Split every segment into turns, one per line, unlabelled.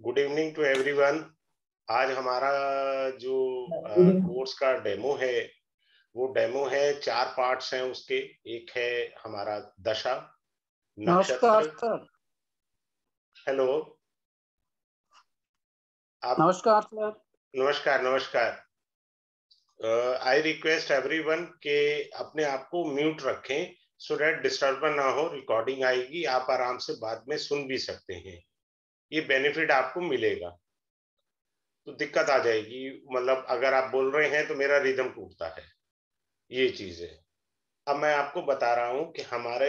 Good evening to everyone. आज हमारा जो कोर्स का डेमो है वो डेमो है, 4 पार्ट्स हैं उसके। एक है हमारा दशा,
नमस्कार
नक्षत्र।
सर।
हेलो आप।
नमस्कार सर।
नमस्कार नमस्कार। आई रिक्वेस्ट एवरीवन के अपने आप को म्यूट रखें सो दैट डिस्टर्बेंस ना हो। रिकॉर्डिंग आएगी, आप आराम से बाद में सुन भी सकते हैं। ये बेनिफिट आपको मिलेगा। तो दिक्कत आ जाएगी, मतलब अगर आप बोल रहे हैं तो मेरा रिदम टूटता है, ये चीज है। अब मैं आपको बता रहा हूं कि हमारे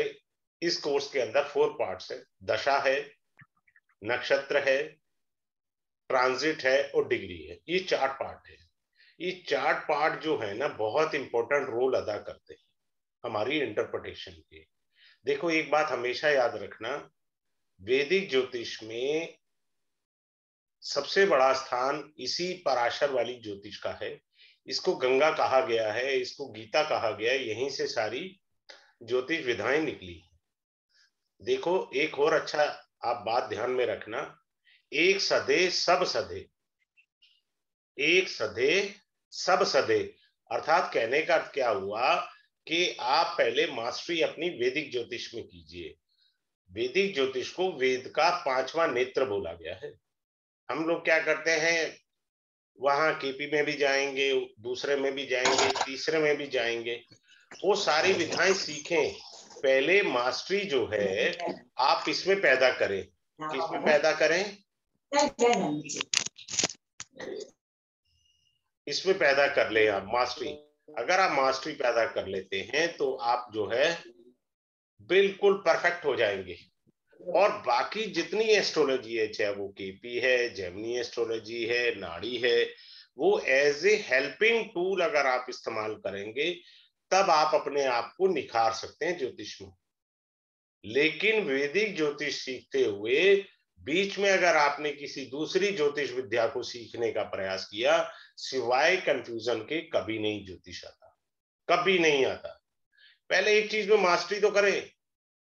इस कोर्स के अंदर 4 पार्ट्स है। दशा है, नक्षत्र है, ट्रांजिट है और डिग्री है। ये 4 पार्ट है। ये 4 पार्ट जो है ना, बहुत इंपॉर्टेंट रोल अदा करते हैं हमारी इंटरप्रिटेशन के। देखो, एक बात हमेशा याद रखना, वैदिक ज्योतिष में सबसे बड़ा स्थान इसी पराशर वाली ज्योतिष का है। इसको गंगा कहा गया है, इसको गीता कहा गया है, यहीं से सारी ज्योतिष विधाएं निकली। देखो, एक और अच्छा आप बात ध्यान में रखना, एक सधे सब सधे। एक सधे सब सधे अर्थात कहने का अर्थ क्या हुआ कि आप पहले मास्टरी अपनी वैदिक ज्योतिष में कीजिए। वैदिक ज्योतिष को वेद का 5वां नेत्र बोला गया है। हम लोग क्या करते हैं, वहां केपी में भी जाएंगे, दूसरे में भी जाएंगे, तीसरे में भी जाएंगे, वो सारी विधाएं सीखें। पहले मास्टरी जो है आप इसमें पैदा करें। किसमें पैदा करें? इसमें पैदा कर ले आप मास्टरी। अगर आप मास्टरी पैदा कर लेते हैं तो आप जो है बिल्कुल परफेक्ट हो जाएंगे। और बाकी जितनी एस्ट्रोलॉजी है, चाहे वो केपी है, जेमिनी एस्ट्रोलॉजी है, नाड़ी है, वो एज ए हेल्पिंग टूल अगर आप इस्तेमाल करेंगे तब आप अपने आप को निखार सकते हैं ज्योतिष में। लेकिन वैदिक ज्योतिष सीखते हुए बीच में अगर आपने किसी दूसरी ज्योतिष विद्या को सीखने का प्रयास किया, सिवाय कंफ्यूजन के कभी नहीं ज्योतिष आता, कभी नहीं आता। पहले एक चीज में मास्टरी तो करें।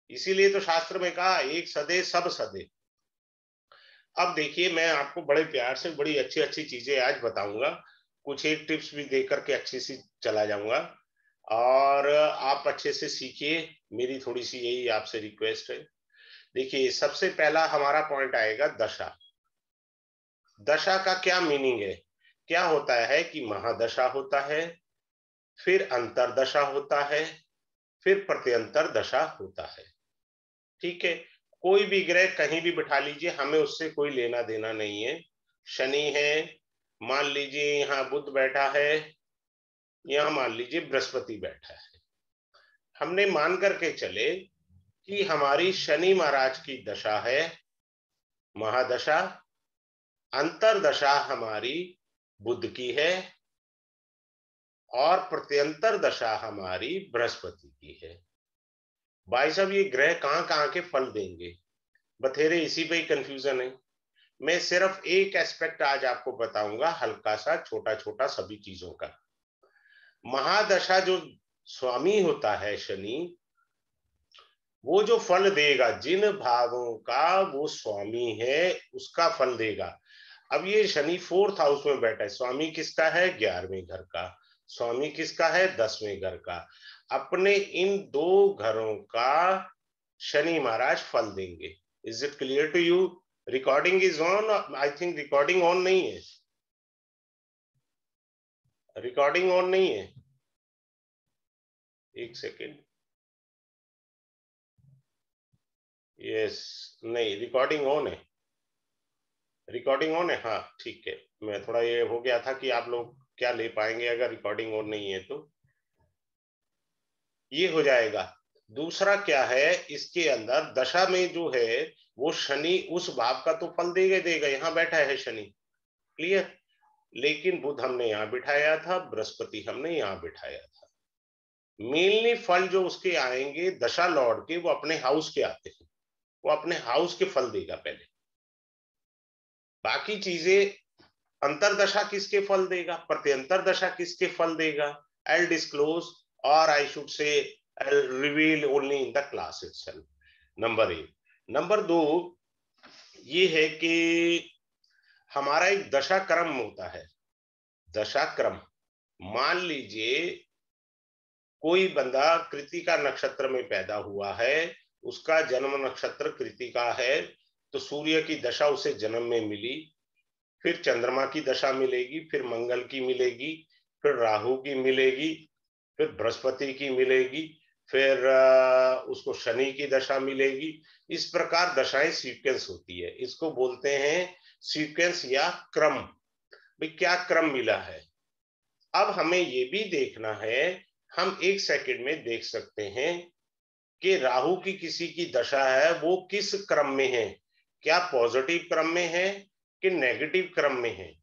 इसीलिए तो शास्त्र में कहा एक सदे सब सदे। अब देखिए, मैं आपको बड़े प्यार से बड़ी अच्छी अच्छी चीजें आज बताऊंगा, कुछ एक टिप्स भी देकर के अच्छी सी चला जाऊंगा और आप अच्छे से सीखिए। मेरी थोड़ी सी यही आपसे रिक्वेस्ट है। देखिए, सबसे पहला हमारा पॉइंट आएगा दशा। दशा का क्या मीनिंग है? क्या होता है कि महादशा होता है, फिर अंतरदशा होता है, फिर प्रत्यंतर दशा होता है। ठीक है, कोई भी ग्रह कहीं भी बिठा लीजिए, हमें उससे कोई लेना देना नहीं है। शनि है, मान लीजिए यहाँ बुध बैठा है, यहाँ मान लीजिए बृहस्पति बैठा है। हमने मान करके चले कि हमारी शनि महाराज की दशा है महादशा, अंतरदशा हमारी बुध की है और प्रत्यंतर दशा हमारी बृहस्पति की है। भाई साहब, ये ग्रह कहां कहां के फल देंगे? बथेरे इसी पे ही कंफ्यूजन है। मैं सिर्फ एक एस्पेक्ट आज आपको बताऊंगा, हल्का सा छोटा छोटा सभी चीजों का। महादशा जो स्वामी होता है शनि, वो जो फल देगा, जिन भावों का वो स्वामी है उसका फल देगा। अब ये शनि 4th हाउस में बैठा है, स्वामी किसका है? 11वें घर का। स्वामी किसका है? 10वें घर का। अपने इन 2 घरों का शनि महाराज फल देंगे। Is it clear to you? Recording is on? I think recording on नहीं है। रिकॉर्डिंग ऑन नहीं है, एक सेकेंड। यस, नहीं, रिकॉर्डिंग ऑन है। रिकॉर्डिंग ऑन है, हाँ ठीक है। मैं थोड़ा ये हो गया था कि आप लोग क्या ले पाएंगे अगर रिकॉर्डिंग ऑन नहीं है, तो ये हो जाएगा। दूसरा क्या है, इसके अंदर दशा में जो है वो शनि उस भाव का तो फल देगा देगा, यहाँ बैठा है शनि, क्लियर। लेकिन बुध हमने यहाँ बिठाया था, बृहस्पति हमने यहाँ बिठाया था। मेनली फल जो उसके आएंगे दशा लॉर्ड के, वो अपने हाउस के आते हैं, वो अपने हाउस के फल देगा पहले। बाकी चीजें, अंतरदशा किसके फल देगा, प्रत्यंतर दशा किसके फल देगा, आई डिस्क्लोज और I should say reveal only in the class itself. Number 1। Number 2 ये है कि हमारा एक दशा क्रम होता है। दशा क्रम, मान लीजिए कोई बंदा कृतिका नक्षत्र में पैदा हुआ है, उसका जन्म नक्षत्र कृतिका है, तो सूर्य की दशा उसे जन्म में मिली, फिर चंद्रमा की दशा मिलेगी, फिर मंगल की मिलेगी, फिर राहु की मिलेगी, फिर बृहस्पति की मिलेगी, फिर उसको शनि की दशा मिलेगी। इस प्रकार दशाएं सीक्वेंस होती है, इसको बोलते हैं सीक्वेंस या क्रम। भाई क्या क्रम मिला है, अब हमें ये भी देखना है। हम एक सेकंड में देख सकते हैं कि राहु की किसी की दशा है, वो किस क्रम में है, क्या पॉजिटिव क्रम में है कि नेगेटिव क्रम में है।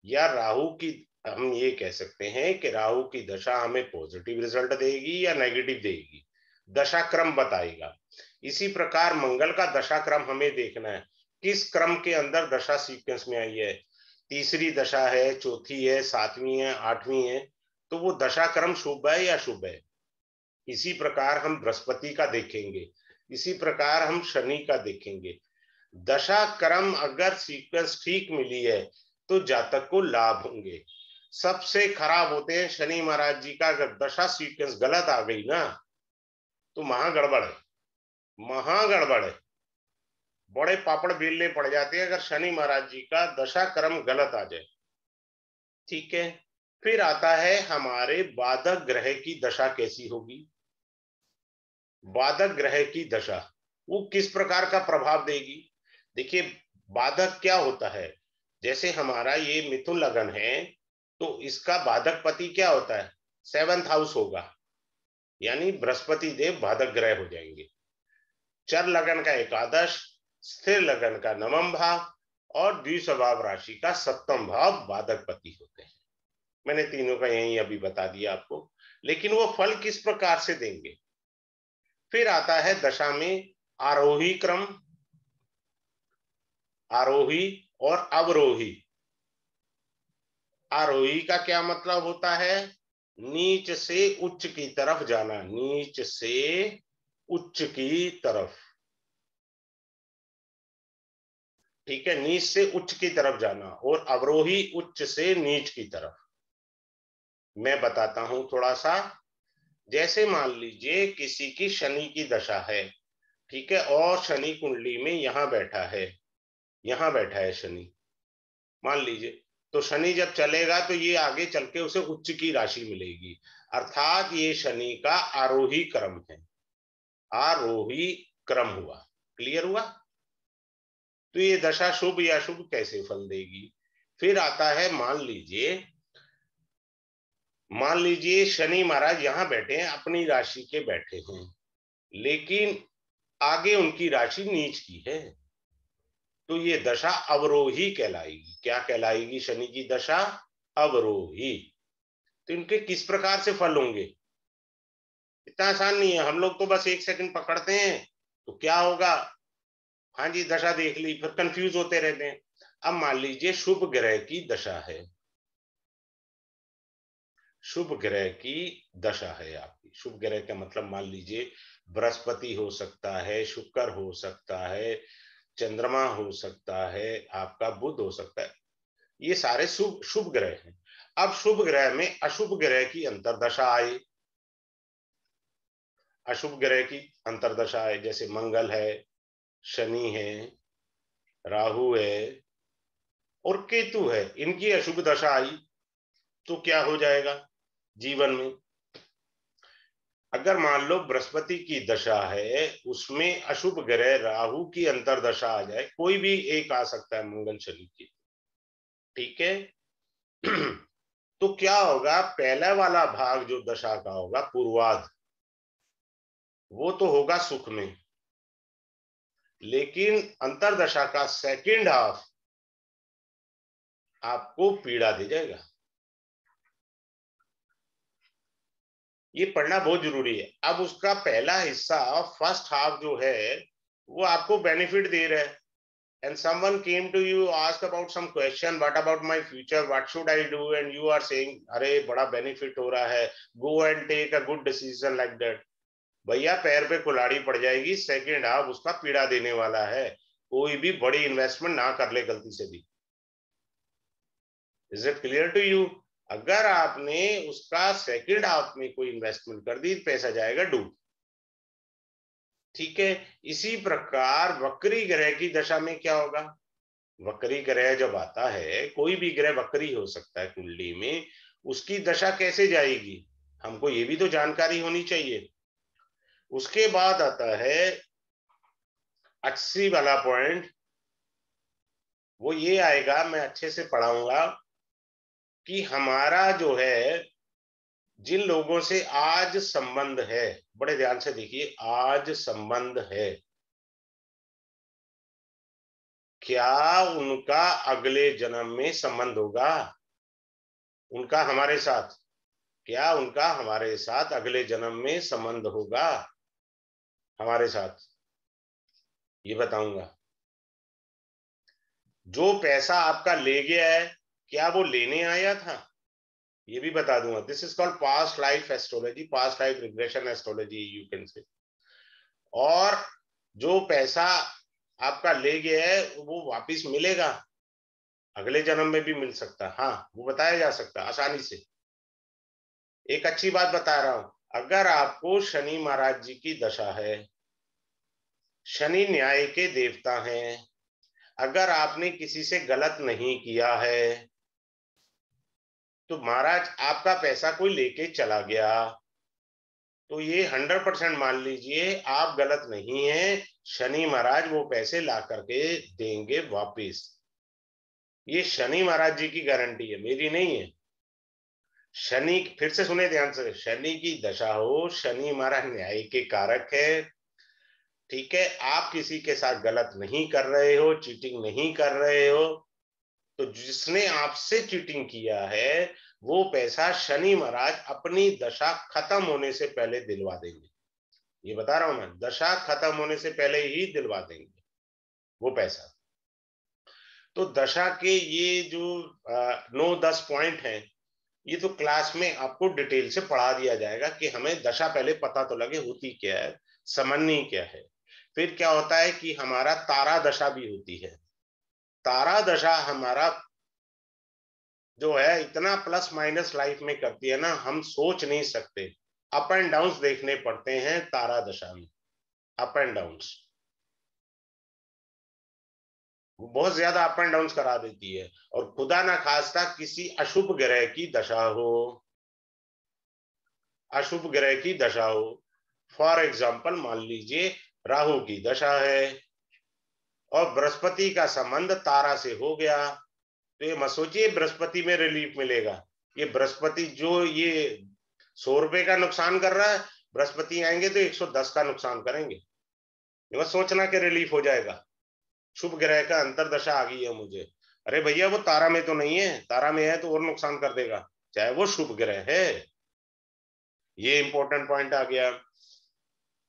या राहु की, हम ये कह सकते हैं कि राहु की दशा हमें पॉजिटिव रिजल्ट देगी या नेगेटिव देगी, दशा क्रम बताएगा। इसी प्रकार मंगल का दशा क्रम हमें देखना है, किस क्रम के अंदर दशा सीक्वेंस में आई है, तीसरी दशा है, चौथी है, सातवीं है, आठवीं है, तो वो दशा क्रम शुभ है या शुभ है। इसी प्रकार हम बृहस्पति का देखेंगे, इसी प्रकार हम शनि का देखेंगे। दशा क्रम अगर सीक्वेंस ठीक मिली है तो जातक को लाभ होंगे। सबसे खराब होते हैं शनि महाराज जी का, अगर दशा सीक्वेंस गलत आ गई ना तो महागड़बड़ है, महागड़बड़ है, बड़े पापड़ बेलने पड़ जाते हैं अगर शनि महाराज जी का दशा क्रम गलत आ जाए। ठीक है, फिर आता है हमारे बाधक ग्रह की दशा कैसी होगी। बाधक ग्रह की दशा वो किस प्रकार का प्रभाव देगी। देखिए बाधक क्या होता है, जैसे हमारा ये मिथुन लगन है तो इसका बाधक पति क्या होता है, 7th हाउस होगा, यानी बृहस्पति देव बाधक ग्रह हो जाएंगे। चर लगन का एकादश, स्थिर लगन का 9वां भाव और द्विस्वभाव राशि का 7वां भाव बाधक पति होते हैं। मैंने तीनों का यही अभी बता दिया आपको, लेकिन वो फल किस प्रकार से देंगे। फिर आता है दशा में आरोही क्रम, आरोही और अवरोही। आरोही का क्या मतलब होता है, नीच से उच्च की तरफ जाना, नीच से उच्च की तरफ। ठीक है, नीच से उच्च की तरफ जाना, और अवरोही उच्च से नीच की तरफ। मैं बताता हूं थोड़ा सा। जैसे मान लीजिए किसी की शनि की दशा है, ठीक है, और शनि कुंडली में यहां बैठा है, यहां बैठा है शनि मान लीजिए, तो शनि जब चलेगा तो ये आगे चल के उसे उच्च की राशि मिलेगी, अर्थात ये शनि का आरोही क्रम है, आरोही क्रम हुआ। क्लियर हुआ। तो ये दशा शुभ या शुभ कैसे फल देगी। फिर आता है मान लीजिए शनि महाराज यहां बैठे हैं, अपनी राशि के बैठे हैं, लेकिन आगे उनकी राशि नीच की है, तो ये दशा अवरोही कहलाएगी। क्या कहलाएगी, शनि की दशा अवरोही। तो इनके किस प्रकार से फल होंगे, इतना आसान नहीं है, हम लोग तो बस एक सेकंड पकड़ते हैं तो क्या होगा, हाँ जी दशा देख ली, फिर कंफ्यूज होते रहते हैं। अब मान लीजिए शुभ ग्रह की दशा है, शुभ ग्रह की दशा है आपकी। शुभ ग्रह का मतलब मान लीजिए बृहस्पति हो सकता है, शुक्र हो सकता है, चंद्रमा हो सकता है, आपका बुध हो सकता है, ये सारे शुभ शुभ ग्रह हैं। अब शुभ ग्रह में अशुभ ग्रह की अंतरदशा आई, अशुभ ग्रह की अंतरदशा है, जैसे मंगल है, शनि है, राहु है और केतु है, इनकी अशुभ दशा आई तो क्या हो जाएगा जीवन में। अगर मान लो बृहस्पति की दशा है, उसमें अशुभ ग्रह राहु की अंतरदशा आ जाए, कोई भी एक आ सकता है, मंगल शनि की, ठीक है तो क्या होगा, पहला वाला भाग जो दशा का होगा पूर्वाध, वो तो होगा सुख में, लेकिन अंतरदशा का सेकंड हाफ आपको पीड़ा दे जाएगा। ये पढ़ना बहुत जरूरी है। अब उसका पहला हिस्सा फर्स्ट हाफ जो है वो आपको बेनिफिट दे रहा है, and someone came to you, ask about some question, what about my future, what should I do, and you are saying अरे बड़ा बेनिफिट हो रहा है, go and take a good decision like that। भैया पैर पे कुल्हाड़ी पड़ जाएगी, सेकंड हाफ उसका पीड़ा देने वाला है। कोई भी बड़ी इन्वेस्टमेंट ना कर ले गलती से भी। Is it clear to you? अगर आपने उसका सेकंड हाफ में कोई इन्वेस्टमेंट कर दी, पैसा जाएगा डूब। ठीक है, इसी प्रकार वक्री ग्रह की दशा में क्या होगा? वक्री ग्रह जब आता है, कोई भी ग्रह वक्री हो सकता है कुंडली में, उसकी दशा कैसे जाएगी हमको ये भी तो जानकारी होनी चाहिए। उसके बाद आता है 80 वाला पॉइंट, वो ये आएगा, मैं अच्छे से पढ़ाऊंगा कि हमारा जो है जिन लोगों से आज संबंध है, बड़े ध्यान से देखिए, आज संबंध है, क्या उनका अगले जन्म में संबंध होगा? उनका हमारे साथ, क्या उनका हमारे साथ अगले जन्म में संबंध होगा हमारे साथ? ये बताऊंगा। जो पैसा आपका ले गया है, क्या वो लेने आया था? ये भी बता दूंगा। This is called past life astrology, past life regression astrology you can say. और जो पैसा आपका ले गया है वो वापिस मिलेगा, अगले जन्म में भी मिल सकता है। हाँ, वो बताया जा सकता है आसानी से। एक अच्छी बात बता रहा हूं, अगर आपको शनि महाराज जी की दशा है, शनि न्याय के देवता हैं, अगर आपने किसी से गलत नहीं किया है तो महाराज आपका पैसा कोई लेके चला गया, तो ये 100% मान लीजिए आप गलत नहीं है, शनि महाराज वो पैसे ला करके देंगे वापिस। ये शनि महाराज जी की गारंटी है, मेरी नहीं है। शनि, फिर से सुने ध्यान से, शनि की दशा हो, शनि महाराज न्याय के कारक है। ठीक है, आप किसी के साथ गलत नहीं कर रहे हो, चीटिंग नहीं कर रहे हो, तो जिसने आपसे चीटिंग किया है वो पैसा शनि महाराज अपनी दशा खत्म होने से पहले दिलवा देंगे। ये बता रहा हूं मैं, दशा खत्म होने से पहले ही दिलवा देंगे वो पैसा। तो दशा के ये जो 9-10 पॉइंट हैं, ये तो क्लास में आपको डिटेल से पढ़ा दिया जाएगा कि हमें दशा पहले पता तो लगे होती क्या है, समझनी क्या है। फिर क्या होता है कि हमारा तारा दशा भी होती है। तारा दशा हमारा जो है इतना प्लस माइनस लाइफ में करती है ना, हम सोच नहीं सकते। अप एंड डाउन्स देखने पड़ते हैं तारा दशा में, अप एंड डाउन्स बहुत ज्यादा अप एंड डाउन्स करा देती है। और खुदा ना खास्ता किसी अशुभ ग्रह की दशा हो, अशुभ ग्रह की दशा हो, फॉर एग्जाम्पल मान लीजिए राहु की दशा है और बृहस्पति का संबंध तारा से हो गया, तो ये मत सोचिए बृहस्पति में रिलीफ मिलेगा। ये बृहस्पति जो ये 100 रुपए का नुकसान कर रहा है, बृहस्पति आएंगे तो 110 का नुकसान करेंगे। ये मत सोचना कि रिलीफ हो जाएगा। शुभ ग्रह का अंतरदशा आ गई है मुझे, अरे भैया वो तारा में तो नहीं है, तारा में है तो और नुकसान कर देगा, चाहे वो शुभ ग्रह है। ये इंपॉर्टेंट पॉइंट आ गया।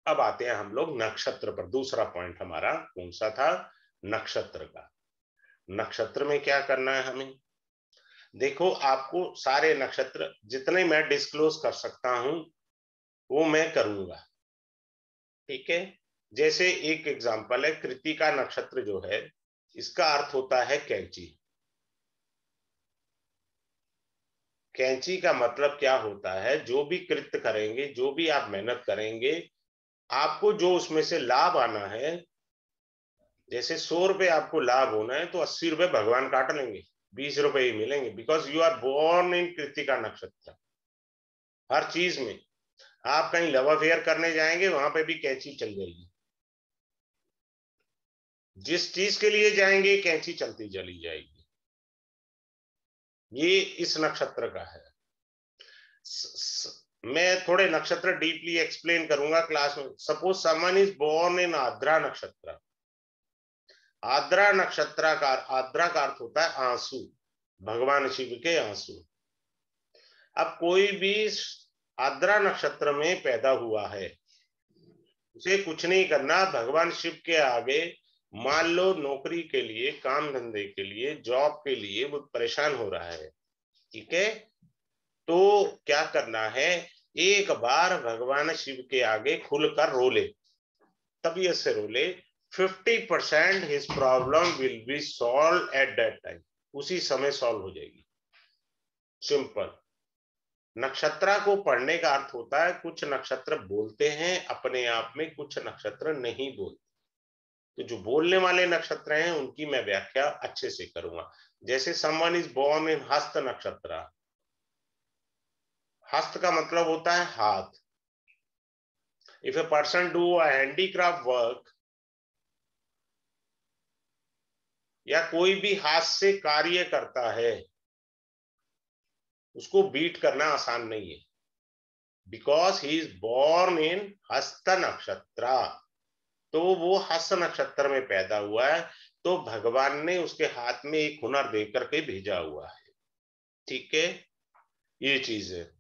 अब आते हैं हम लोग नक्षत्र पर। दूसरा पॉइंट हमारा कौन सा था? नक्षत्र का। नक्षत्र में क्या करना है हमें? देखो, आपको सारे नक्षत्र जितने मैं डिस्क्लोज कर सकता हूं वो मैं करूंगा। ठीक है, जैसे एक एग्जांपल है, कृतिका नक्षत्र जो है, इसका अर्थ होता है कैंची। कैंची का मतलब क्या होता है? जो भी कृत्य करेंगे, जो भी आप मेहनत करेंगे, आपको जो उसमें से लाभ आना है, जैसे 100 रुपए आपको लाभ होना है तो 80 रुपए भगवान काट लेंगे, 20 रुपए ही मिलेंगे, because you are born in Krittika nakshatra. हर चीज में आप कहीं लव अफेयर करने जाएंगे, वहां पे भी कैंची चल जाएगी। जिस चीज के लिए जाएंगे कैंची चलती चली जाएगी। ये इस नक्षत्र का है। मैं थोड़े नक्षत्र डीपली एक्सप्लेन करूंगा क्लास में। Suppose someone is born in Ardra nakshatra. Ardra नक्षत्र का, आद्रा का अर्थ होता है आंसू, भगवान शिव के आंसू। अब कोई भी आद्रा नक्षत्र में पैदा हुआ है, उसे कुछ नहीं करना, भगवान शिव के आगे मान लो नौकरी के लिए, काम धंधे के लिए, जॉब के लिए वो परेशान हो रहा है, ठीक है, तो क्या करना है, एक बार भगवान शिव के आगे खुलकर रो ले, तबीयत से रो ले, 50% his problem will be solve at that time, उसी समय सॉल्व हो जाएगी। सिंपल। नक्षत्र को पढ़ने का अर्थ होता है कुछ नक्षत्र बोलते हैं अपने आप में, कुछ नक्षत्र नहीं बोलते। तो जो बोलने वाले नक्षत्र हैं उनकी मैं व्याख्या अच्छे से करूंगा। जैसे someone is born in Hasta nakshatra. हस्त का मतलब होता है हाथ। If a person do a handicraft work, या कोई भी हाथ से कार्य करता है, उसको बीट करना आसान नहीं है, because he is born in Hasta nakshatra. तो वो हस्त नक्षत्र में पैदा हुआ है, तो भगवान ने उसके हाथ में एक हुनर देकर के भेजा हुआ है। ठीक है, ये चीज है।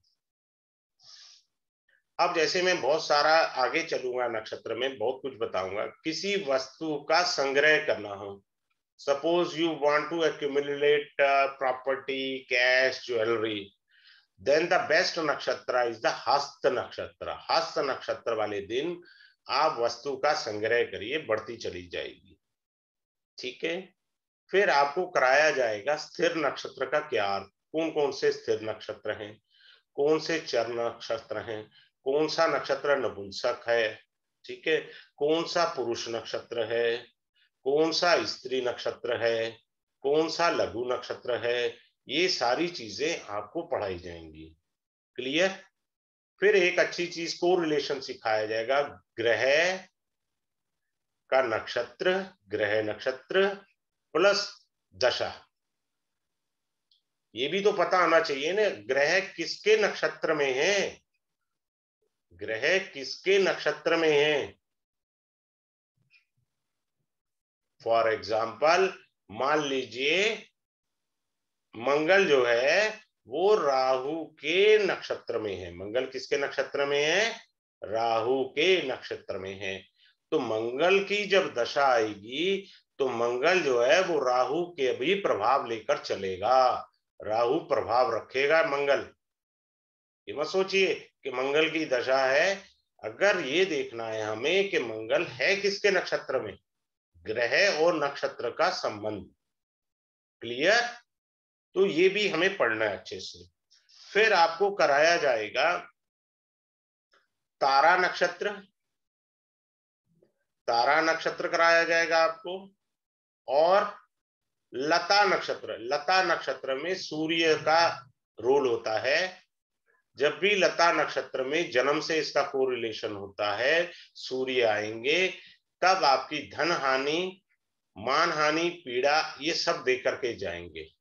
अब जैसे मैं बहुत सारा आगे चलूंगा, नक्षत्र में बहुत कुछ बताऊंगा। किसी वस्तु का संग्रह करना हो, suppose you want to accumulate property, cash, jewellery, then the best nakshatra is the Hasta nakshatra. हस्त नक्षत्र वाले दिन आप वस्तु का संग्रह करिए, बढ़ती चली जाएगी। ठीक है। फिर आपको कराया जाएगा स्थिर नक्षत्र का क्या अर्थ, कौन कौन से स्थिर नक्षत्र हैं, कौन से चर नक्षत्र हैं, कौन सा नक्षत्र नपुंसक है, ठीक है, कौन सा पुरुष नक्षत्र है, कौन सा स्त्री नक्षत्र है, कौन सा लघु नक्षत्र है, ये सारी चीजें आपको पढ़ाई जाएंगी। क्लियर। फिर एक अच्छी चीज को रिलेशन सिखाया जाएगा, ग्रह का नक्षत्र, ग्रह नक्षत्र प्लस दशा। ये भी तो पता होना चाहिए ना, ग्रह किसके नक्षत्र में है, ग्रह किसके नक्षत्र में है। फॉर एग्जाम्पल, मान लीजिए मंगल जो है वो राहु के नक्षत्र में है। मंगल किसके नक्षत्र में है, राहु के नक्षत्र में है। तो मंगल की जब दशा आएगी तो मंगल जो है वो राहु के भी प्रभाव लेकर चलेगा, राहु प्रभाव रखेगा मंगल। ये मत सोचिए कि मंगल की दशा है, अगर ये देखना है हमें कि मंगल है किसके नक्षत्र में, ग्रह और नक्षत्र का संबंध। क्लियर। तो ये भी हमें पढ़ना है अच्छे से। फिर आपको कराया जाएगा तारा नक्षत्र, तारा नक्षत्र कराया जाएगा आपको, और लता नक्षत्र। लता नक्षत्र में सूर्य का रोल होता है। जब भी लता नक्षत्र में जन्म से इसका कोरिलेशन होता है, सूर्य आएंगे, तब आपकी धन हानि, मान हानि, पीड़ा, ये सब दे करके जाएंगे।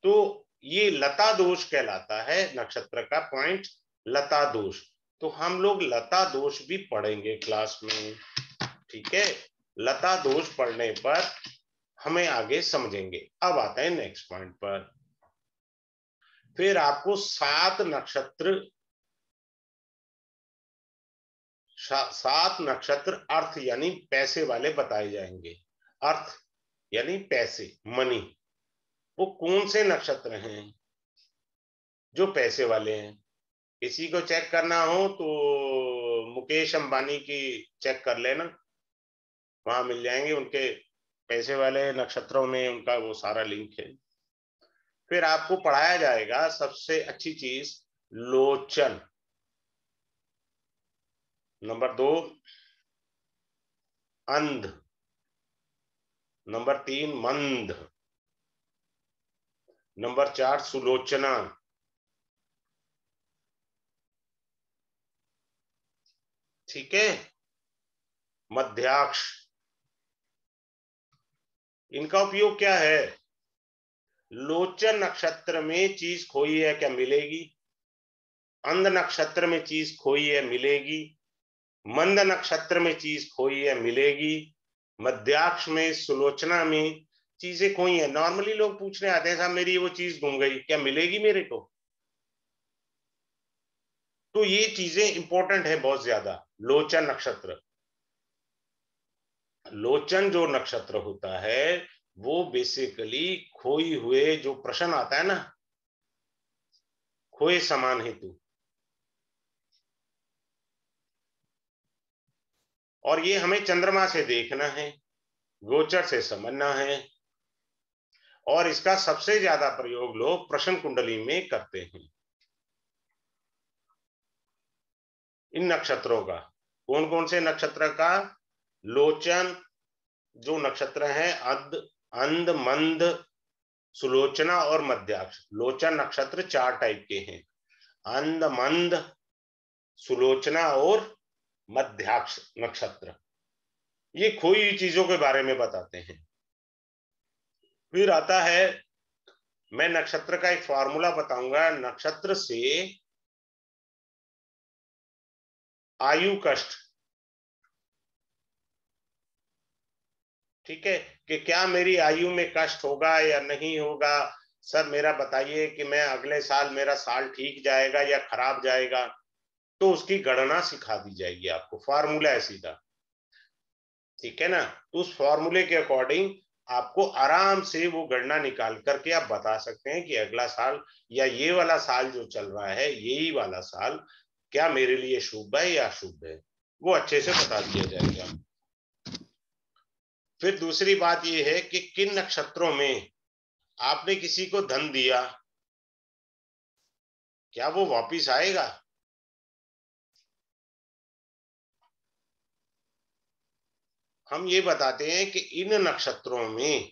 तो ये लता दोष कहलाता है नक्षत्र का पॉइंट, लता दोष। तो हम लोग लता दोष भी पढ़ेंगे क्लास में। ठीक है, लता दोष पढ़ने पर हमें आगे समझेंगे। अब आता है नेक्स्ट पॉइंट पर। फिर आपको 7 नक्षत्र, 7 नक्षत्र अर्थ यानी पैसे वाले बताए जाएंगे। अर्थ यानी पैसे, मनी। वो कौन से नक्षत्र हैं जो पैसे वाले हैं। किसी को चेक करना हो तो मुकेश अंबानी की चेक कर लेना, वहां मिल जाएंगे उनके पैसे वाले नक्षत्रों में, उनका वो सारा लिंक है। फिर आपको पढ़ाया जाएगा सबसे अच्छी चीज, लोचन। नंबर 2 अंध, नंबर 3 मंद, नंबर 4 सुलोचना, ठीक है, मध्याक्ष। इनका उपयोग क्या है, लोचन नक्षत्र में चीज खोई है क्या, मिलेगी। अंध नक्षत्र में चीज खोई है, मिलेगी। मंद नक्षत्र में चीज खोई है, मिलेगी। मध्याक्ष में, सुलोचना में चीजें खोई है। नॉर्मली लोग पूछने आते हैं, साहब मेरी वो चीज गुम गई, क्या मिलेगी मेरे को। तो ये चीजें इंपॉर्टेंट है बहुत ज्यादा। लोचन नक्षत्र, लोचन जो नक्षत्र होता है वो बेसिकली खोई हुए, जो प्रश्न आता है ना, खोए समान हेतु, और ये हमें चंद्रमा से देखना है, गोचर से समझना है, और इसका सबसे ज्यादा प्रयोग लोग प्रश्न कुंडली में करते हैं। इन नक्षत्रों का, कौन कौन से नक्षत्र का? लोचन जो नक्षत्र है, अंध, मंद, सुलोचना और मध्याक्ष। लोचन नक्षत्र 4 टाइप के हैं, अंध, मंद, सुलोचना और मध्याक्ष नक्षत्र। ये खोई हुई चीजों के बारे में बताते हैं। फिर आता है, मैं नक्षत्र का एक फॉर्मूला बताऊंगा। नक्षत्र से आयु कष्ट, ठीक है, कि क्या मेरी आयु में कष्ट होगा या नहीं होगा। सर मेरा बताइए कि मैं अगले साल, मेरा साल ठीक जाएगा या खराब जाएगा, तो उसकी गणना सिखा दी जाएगी आपको। फार्मूला है सीधा, ठीक है ना। तो उस फॉर्मूले के अकॉर्डिंग आपको आराम से वो गणना निकाल करके आप बता सकते हैं कि अगला साल या ये वाला साल जो चल रहा है, यही वाला साल क्या मेरे लिए शुभ है या अशुभ है, वो अच्छे से बता दिया जाएगा। फिर दूसरी बात ये है कि किन नक्षत्रों में आपने किसी को धन दिया, क्या वो वापिस आएगा। हम ये बताते हैं कि इन नक्षत्रों में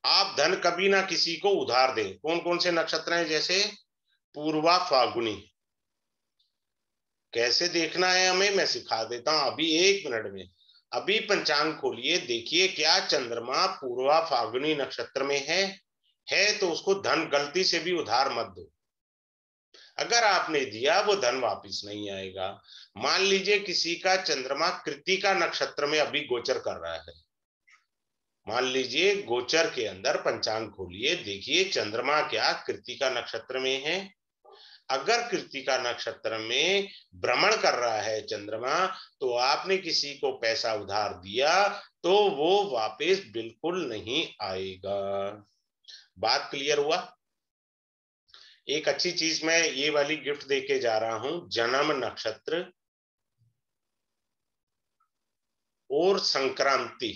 आप धन कभी ना किसी को उधार दें। कौन कौन से नक्षत्र हैं? जैसे पूर्वा, फाल्गुनी। कैसे देखना है हमें, मैं सिखा देता हूं अभी 1 मिनट में। अभी पंचांग खोलिए, देखिए क्या चंद्रमा पूर्वा फाल्गुनी नक्षत्र में है तो उसको धन गलती से भी उधार मत दो। अगर आपने दिया वो धन वापिस नहीं आएगा। मान लीजिए किसी का चंद्रमा कृत्तिका नक्षत्र में अभी गोचर कर रहा है। मान लीजिए गोचर के अंदर पंचांग खोलिए, देखिए चंद्रमा क्या कृत्तिका नक्षत्र में है। अगर कृत्तिका नक्षत्र में भ्रमण कर रहा है चंद्रमा, तो आपने किसी को पैसा उधार दिया तो वो वापस बिल्कुल नहीं आएगा। बात क्लियर हुआ? एक अच्छी चीज मैं ये वाली गिफ्ट देके जा रहा हूं, जन्म नक्षत्र और संक्रांति।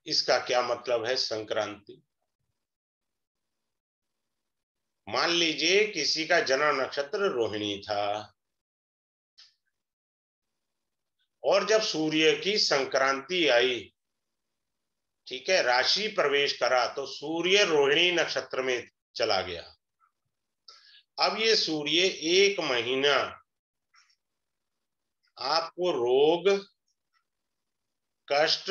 इसका क्या मतलब है संक्रांति? मान लीजिए किसी का जन्म नक्षत्र रोहिणी था, और जब सूर्य की संक्रांति आई, ठीक है, राशि प्रवेश करा, तो सूर्य रोहिणी नक्षत्र में चला गया। अब ये सूर्य 1 महीना आपको रोग, कष्ट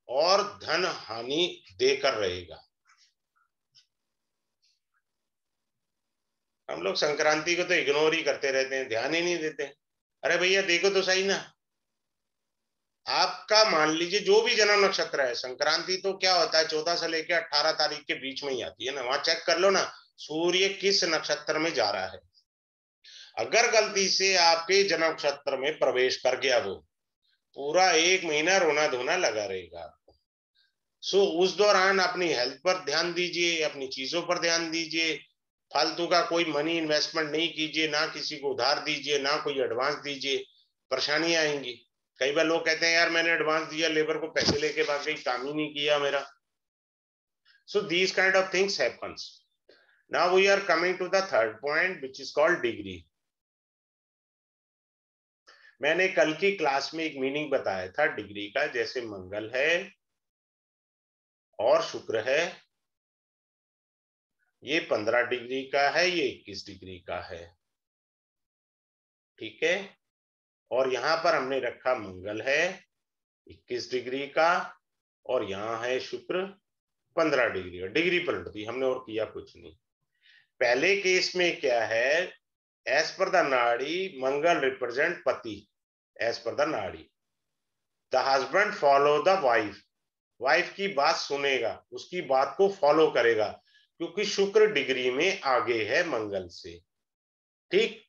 और धन हानि देकर रहेगा। हम लोग संक्रांति को तो इग्नोर ही करते रहते हैं, ध्यान ही नहीं देते। अरे भैया देखो तो सही ना, आपका मान लीजिए जो भी जन्म नक्षत्र है, संक्रांति तो क्या होता है 14 से लेकर 18 तारीख के बीच में ही आती है ना। वहां चेक कर लो ना सूर्य किस नक्षत्र में जा रहा है। अगर गलती से आपके जन्म नक्षत्र में प्रवेश कर गया, वो पूरा 1 महीना रोना धोना लगा रहेगा आपको। सो उस दौरान अपनी हेल्थ पर ध्यान दीजिए, अपनी चीजों पर ध्यान दीजिए। फालतू का कोई मनी इन्वेस्टमेंट नहीं कीजिए, ना किसी को उधार दीजिए, ना कोई एडवांस दीजिए, परेशानियां आएंगी। कई बार लोग कहते हैं यार मैंने एडवांस दिया, लेबर को पैसे लेके भाग गई, काम ही नहीं किया मेरा। So these kind of things happens. Now we are coming to the third point, which is called degree. मैंने कल की क्लास में एक मीनिंग बताया था डिग्री का, जैसे मंगल है और शुक्र है, ये 15 डिग्री का है, ये 21 डिग्री का है, ठीक है। और यहां पर हमने रखा मंगल है 21 डिग्री का, और यहाँ है शुक्र 15 डिग्री का। डिग्री पलट दी हमने और किया कुछ नहीं। पहले केस में क्या है, एज पर द नाड़ी मंगल रिप्रेजेंट पति, एज पर द नाड़ी। The husband follow the wife, wife की बात सुनेगा, उसकी बात को फॉलो करेगा, क्योंकि शुक्र डिग्री में आगे है मंगल से, ठीक।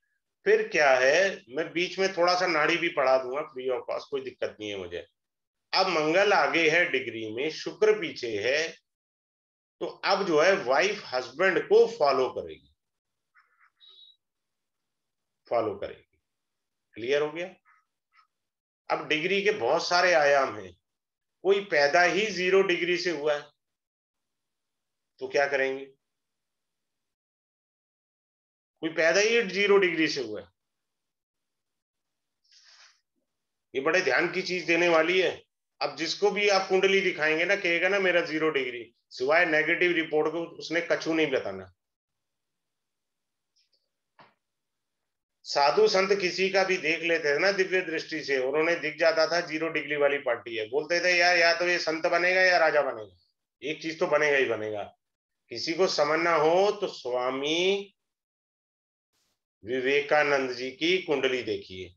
फिर क्या है, मैं बीच में थोड़ा सा नाड़ी भी पढ़ा दूंगा फ्री ऑफ कॉस्ट, कोई दिक्कत नहीं है मुझे। अब मंगल आगे है डिग्री में, शुक्र पीछे है, तो अब जो है वाइफ हस्बैंड को फॉलो करेगी, फॉलो करेगी। क्लियर हो गया? अब डिग्री के बहुत सारे आयाम हैं, कोई पैदा ही 0 डिग्री से हुआ है तो क्या करेंगे? कोई पैदा ही 0 डिग्री से हुआ है, ये बड़े ध्यान की चीज देने वाली है। अब जिसको भी आप कुंडली दिखाएंगे ना, कहेगा ना मेरा 0 डिग्री, सिवाय नेगेटिव रिपोर्ट को उसने कछु नहीं बताना। साधु संत किसी का भी देख लेते थे ना दिव्य दृष्टि से, उन्होंने दिख जाता था 0 डिग्री वाली पार्टी है, बोलते थे यार या तो ये संत बनेगा या राजा बनेगा, एक चीज तो बनेगा ही बनेगा। किसी को समझना हो तो स्वामी विवेकानंद जी की कुंडली देखिए।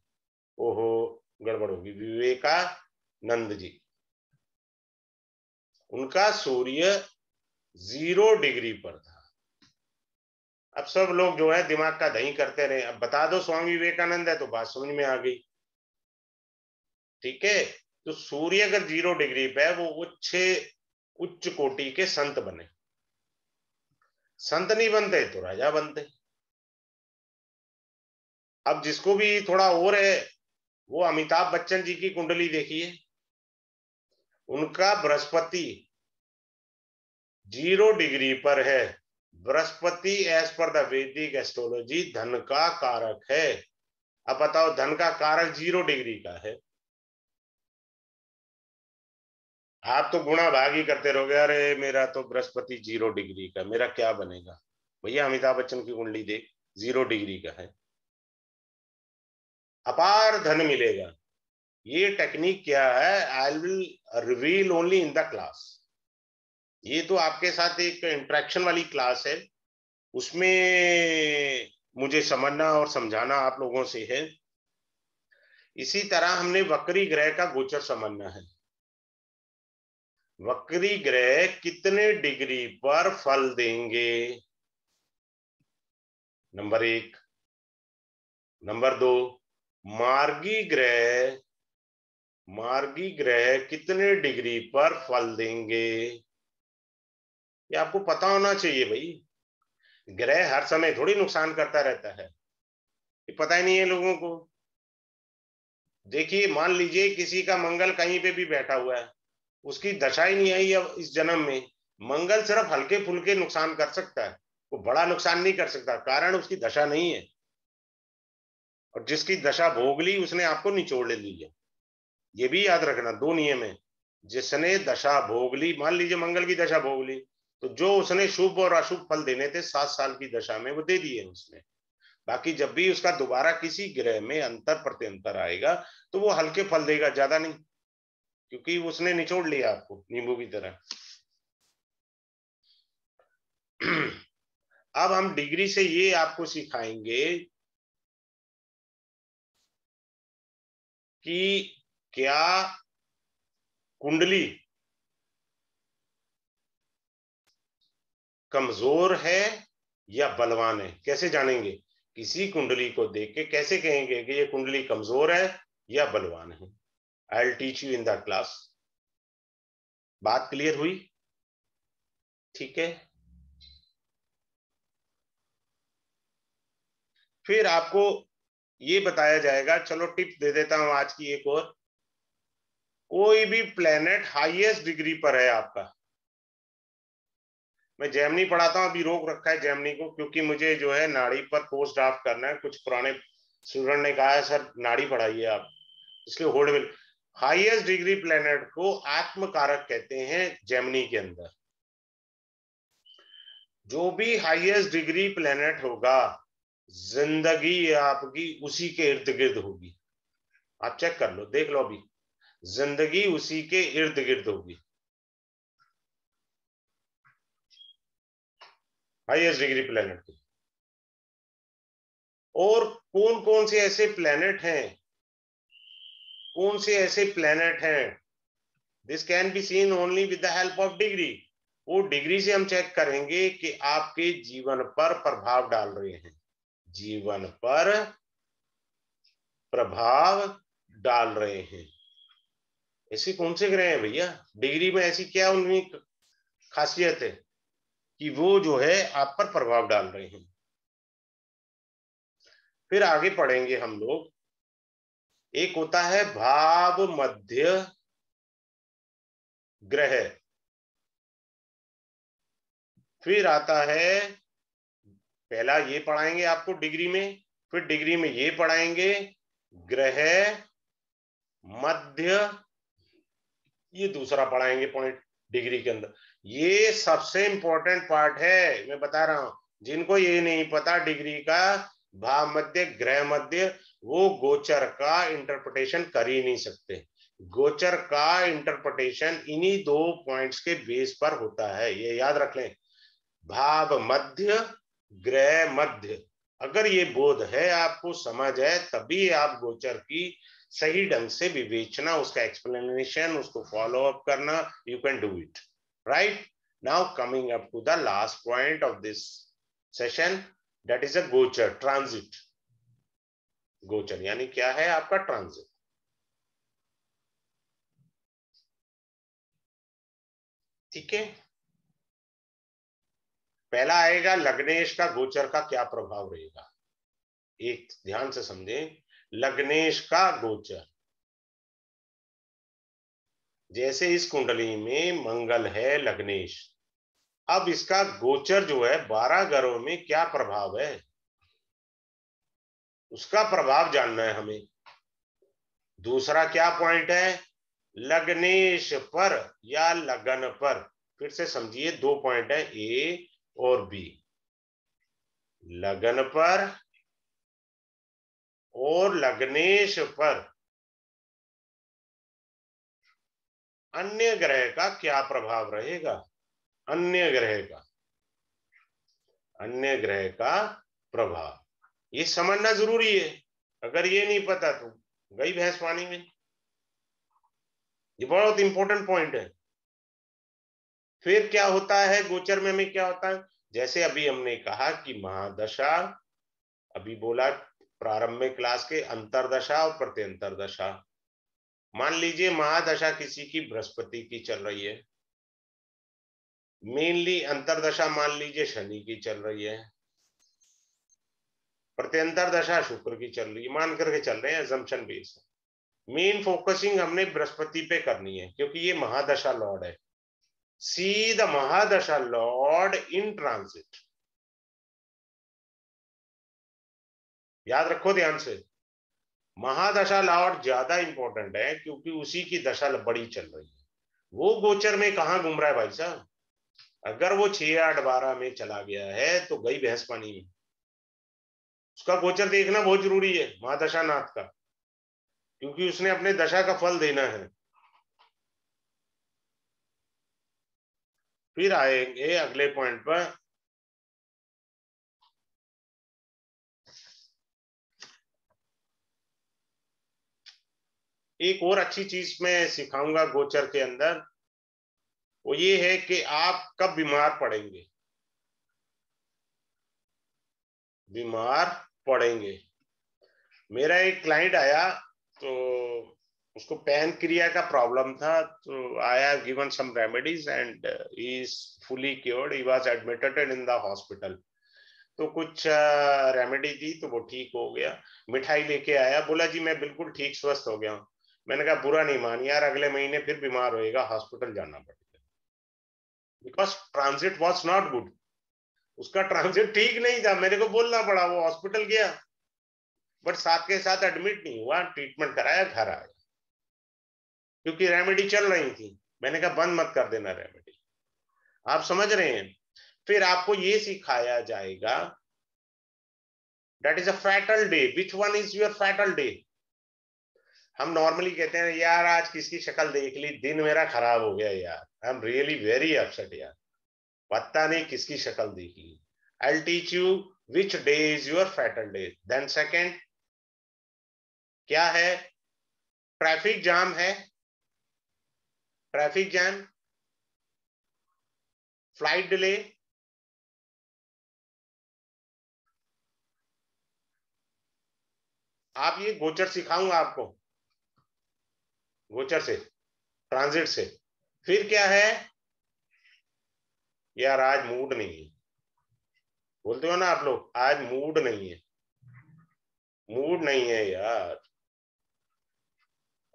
ओहो, गड़बड़ होगी। विवेकानंद जी, उनका सूर्य 0 डिग्री पर था। अब सब लोग जो है दिमाग का दही करते रहे, अब बता दो स्वामी विवेकानंद है तो बात समझ में आ गई। ठीक है, तो सूर्य अगर 0 डिग्री पे है, वो उच्च कोटि के संत बने। संत नहीं बनते तो राजा बनते। अब जिसको भी थोड़ा और है, वो अमिताभ बच्चन जी की कुंडली देखिए, उनका बृहस्पति 0 डिग्री पर है। बृहस्पति एज पर द वैदिक एस्ट्रोलॉजी धन का कारक है। अब बताओ, धन का कारक 0 डिग्री का है, आप तो गुणा भागी करते रहोगे, अरे मेरा तो बृहस्पति 0 डिग्री का, मेरा क्या बनेगा? भैया अमिताभ बच्चन की कुंडली देख, 0 डिग्री का है, अपार धन मिलेगा। ये टेक्निक क्या है, I will reveal only in the class. ये तो आपके साथ एक इंटरेक्शन वाली क्लास है, उसमें मुझे समझना और समझाना आप लोगों से है। इसी तरह हमने वक्री ग्रह का गोचर समझना है। वक्री ग्रह कितने डिग्री पर फल देंगे? नंबर 1। नंबर 2, मार्गी ग्रह कितने डिग्री पर फल देंगे? ये आपको पता होना चाहिए भाई। ग्रह हर समय थोड़ी नुकसान करता रहता है, ये पता ही नहीं है लोगों को। देखिए, मान लीजिए किसी का मंगल कहीं पे भी बैठा हुआ है, उसकी दशा ही नहीं आई अब इस जन्म में, मंगल सिर्फ हल्के फुल्के नुकसान कर सकता है, वो बड़ा नुकसान नहीं कर सकता, कारण उसकी दशा नहीं है। और जिसकी दशा भोग ली उसने आपको निचोड़ ले ली है, ये भी याद रखना। 2 नियम है, जिसने दशा भोग ली, मान लीजिए मंगल की दशा भोग ली, तो जो उसने शुभ और अशुभ फल देने थे 7 साल की दशा में, वो दे दिए उसने। बाकी जब भी उसका दोबारा किसी ग्रह में अंतर प्रत्यंतर आएगा तो वो हल्के फल देगा, ज्यादा नहीं, क्योंकि उसने निचोड़ लिया आपको नींबू की तरह। अब हम डिग्री से ये आपको सिखाएंगे कि क्या कुंडली कमजोर है या बलवान है, कैसे जानेंगे? किसी कुंडली को देख के कैसे कहेंगे कि ये कुंडली कमजोर है या बलवान है? आई will teach you in the class. बात क्लियर हुई? ठीक है, फिर आपको ये बताया जाएगा, चलो टिप दे देता हूं आज की एक और। कोई भी प्लेनेट हाईएस्ट डिग्री पर है आपका, मैं जेमिनी पढ़ाता हूं, अभी रोक रखा है जेमिनी को, क्योंकि मुझे जो है नाड़ी पर कोर्स ड्राफ्ट करना है। कुछ पुराने स्टूडेंट ने कहा है सर नाड़ी पढ़ाइए आप, इसलिए होल्ड में। हाईएस्ट डिग्री प्लेनेट को आत्म कारक कहते हैं जेमिनी के अंदर। जो भी हाईएस्ट डिग्री प्लेनेट होगा, जिंदगी आपकी उसी के इर्द गिर्द होगी। आप चेक कर लो, देख लो, अभी जिंदगी उसी के इर्द गिर्द होगी, हाईएस्ट डिग्री प्लेनेट की। और कौन कौन से ऐसे प्लेनेट हैं, कौन से ऐसे प्लेनेट हैं, this can be seen only with the help of degree. वो डिग्री से हम चेक करेंगे कि आपके जीवन पर प्रभाव डाल रहे हैं, जीवन पर प्रभाव डाल रहे हैं। ऐसे कौन से ग्रह हैं भैया, डिग्री में ऐसी क्या उनकी खासियत है कि वो जो है आप पर प्रभाव डाल रहे हैं? फिर आगे पढ़ेंगे हम लोग एक होता है भाव मध्य ग्रह, फिर आता है, पहला ये पढ़ाएंगे आपको डिग्री में, फिर डिग्री में ये पढ़ाएंगे ग्रह मध्य, ये दूसरा पढ़ाएंगे पॉइंट डिग्री के अंदर। ये सबसे इंपॉर्टेंट पार्ट है, मैं बता रहा हूं। जिनको ये नहीं पता डिग्री का भाव मध्य ग्रह मध्य, वो गोचर का इंटरप्रिटेशन कर ही नहीं सकते। गोचर का इंटरप्रिटेशन इन्हीं दो पॉइंट्स के बेस पर होता है, ये याद रख लें। भाव मध्य ग्रह मध्य, अगर ये बोध है, आपको समझ है, तभी आप गोचर की सही ढंग से विवेचना, उसका एक्सप्लेनेशन, उसको फॉलो अप करना, you can do it right. Now coming up to the last point of this session, that is a gochar transit. गोचर यानी क्या है? आपका ट्रांजिट। ठीक है, पहला आएगा लग्नेश का गोचर का क्या प्रभाव रहेगा। एक ध्यान से समझें, लग्नेश का गोचर, जैसे इस कुंडली में मंगल है लग्नेश, अब इसका गोचर जो है 12 घरों में क्या प्रभाव है, उसका प्रभाव जानना है हमें। दूसरा क्या पॉइंट है? लग्नेश पर या लगन पर, फिर से समझिए, दो पॉइंट है, ए और बी। लगन पर और लग्नेश पर अन्य ग्रह का क्या प्रभाव रहेगा। अन्य ग्रह का, अन्य ग्रह का प्रभाव, ये समझना जरूरी है। अगर ये नहीं पता तो गई भैंस पानी में। ये बहुत इंपॉर्टेंट पॉइंट है। फिर क्या होता है गोचर में हमें क्या होता है? जैसे अभी हमने कहा कि महादशा, अभी बोला प्रारंभ में क्लास के, अंतरदशा और प्रत्यंतर दशा। मान लीजिए महादशा किसी की बृहस्पति की चल रही है, मेनली अंतरदशा मान लीजिए शनि की चल रही है, प्रत्यंतर दशा शुक्र की चल रही है, मान करके चल रहे हैं, एजम्पशन बेस है। मेन फोकसिंग हमने बृहस्पति पे करनी है, क्योंकि ये महादशा लॉर्ड है। See the mahadasha lord in transit, याद रखो ध्यान से। महादशा लॉर्ड ज्यादा इंपॉर्टेंट है, क्योंकि उसी की दशा बड़ी चल रही है। वो गोचर में कहां घूम रहा है भाई साहब? अगर वो 6, 8, 12 में चला गया है तो गई भैंस पानी में। उसका गोचर देखना बहुत जरूरी है महादशा नाथ का, क्योंकि उसने अपने दशा का फल देना है। फिर आएंगे अगले पॉइंट पर, एक और अच्छी चीज मैं सिखाऊंगा गोचर के अंदर, वो ये है कि आप कब बीमार पड़ेंगे। बीमार पड़ेंगे। मेरा एक क्लाइंट आया, तो उसको पैन क्रिया का प्रॉब्लम था, तो आया, given some remedies and he is fully cured, he was admitted in the hospital. तो कुछ रेमेडी दी तो वो ठीक हो गया। मिठाई लेके आया, बोला जी मैं बिल्कुल ठीक स्वस्थ हो गया हूँ। मैंने कहा बुरा नहीं मान यार, अगले महीने फिर बीमार होएगा, हॉस्पिटल जाना पड़ेगा। Because transit was not good, उसका ट्रांजिट ठीक नहीं था, मेरे को बोलना पड़ा, वो हॉस्पिटल गया, बट साथ के साथ एडमिट नहीं हुआ, ट्रीटमेंट कराया, घर आया, क्योंकि रेमेडी चल रही थी। मैंने कहा बंद मत कर देना रेमेडी। आप समझ रहे हैं? फिर आपको ये सिखाया जाएगा, that is a fatal day, which one is your fatal day. हम नॉर्मली कहते हैं यार आज किसकी शक्ल देख ली, दिन मेरा खराब हो गया यार, I am really very upset यार, पता नहीं किसकी शक्ल देखी। I will teach you which day is your fatal day. Then second क्या है? ट्रैफिक जाम है, ट्रैफिक जैम, फ्लाइट डिले, आप ये गोचर सिखाऊंगा आपको, गोचर से, ट्रांजिट से। फिर क्या है? यार आज मूड नहीं है, बोलते हो ना आप लोग, आज मूड नहीं है, मूड नहीं है यार,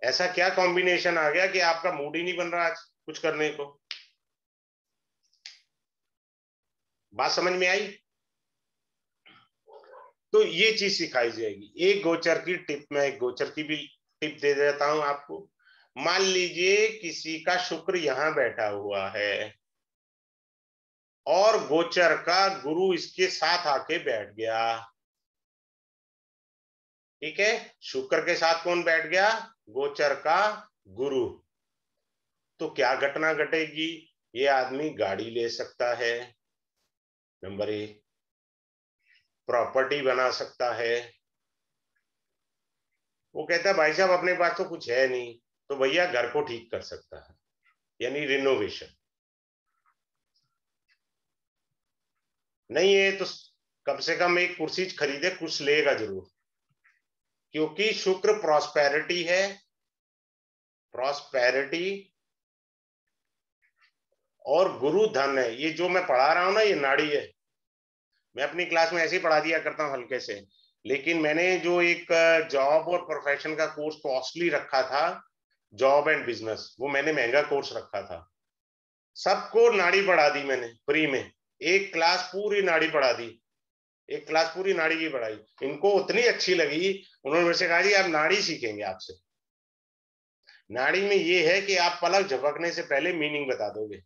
ऐसा क्या कॉम्बिनेशन आ गया कि आपका मूड ही नहीं बन रहा आज कुछ करने को? बात समझ में आई? तो ये चीज सिखाई जाएगी। एक गोचर की टिप, मैं एक गोचर की भी टिप दे देता हूं आपको। मान लीजिए किसी का शुक्र यहां बैठा हुआ है और गोचर का गुरु इसके साथ आके बैठ गया। ठीक है, शुक्र के साथ कौन बैठ गया? गोचर का गुरु। तो क्या घटना घटेगी? ये आदमी गाड़ी ले सकता है, नंबर एक, प्रॉपर्टी बना सकता है। वो कहता है भाई साहब अपने पास तो कुछ है नहीं, तो भैया घर को ठीक कर सकता है, यानी रिनोवेशन। नहीं है तो कम से कम एक कुर्सी खरीदे, कुछ लेगा जरूर, क्योंकि शुक्र प्रॉस्पेरिटी है। प्रॉस्पेरिटी और गुरु धन है। ये जो मैं पढ़ा रहा हूं ना, ये नाड़ी है। मैं अपनी क्लास में ऐसे ही पढ़ा दिया करता हूं हल्के से, लेकिन मैंने जो एक जॉब और प्रोफेशन का कोर्स कॉस्टली रखा था, जॉब एंड बिजनेस, वो मैंने महंगा कोर्स रखा था। सबको नाड़ी पढ़ा दी मैंने फ्री में। एक क्लास पूरी नाड़ी पढ़ा दी, एक क्लास पूरी नाड़ी की पढ़ाई। इनको उतनी अच्छी लगी, उन्होंने मेरे से कहा जी आप नाड़ी सीखेंगे आपसे। नाड़ी में ये है कि आप पलक झपकने से पहले मीनिंग बता दोगे,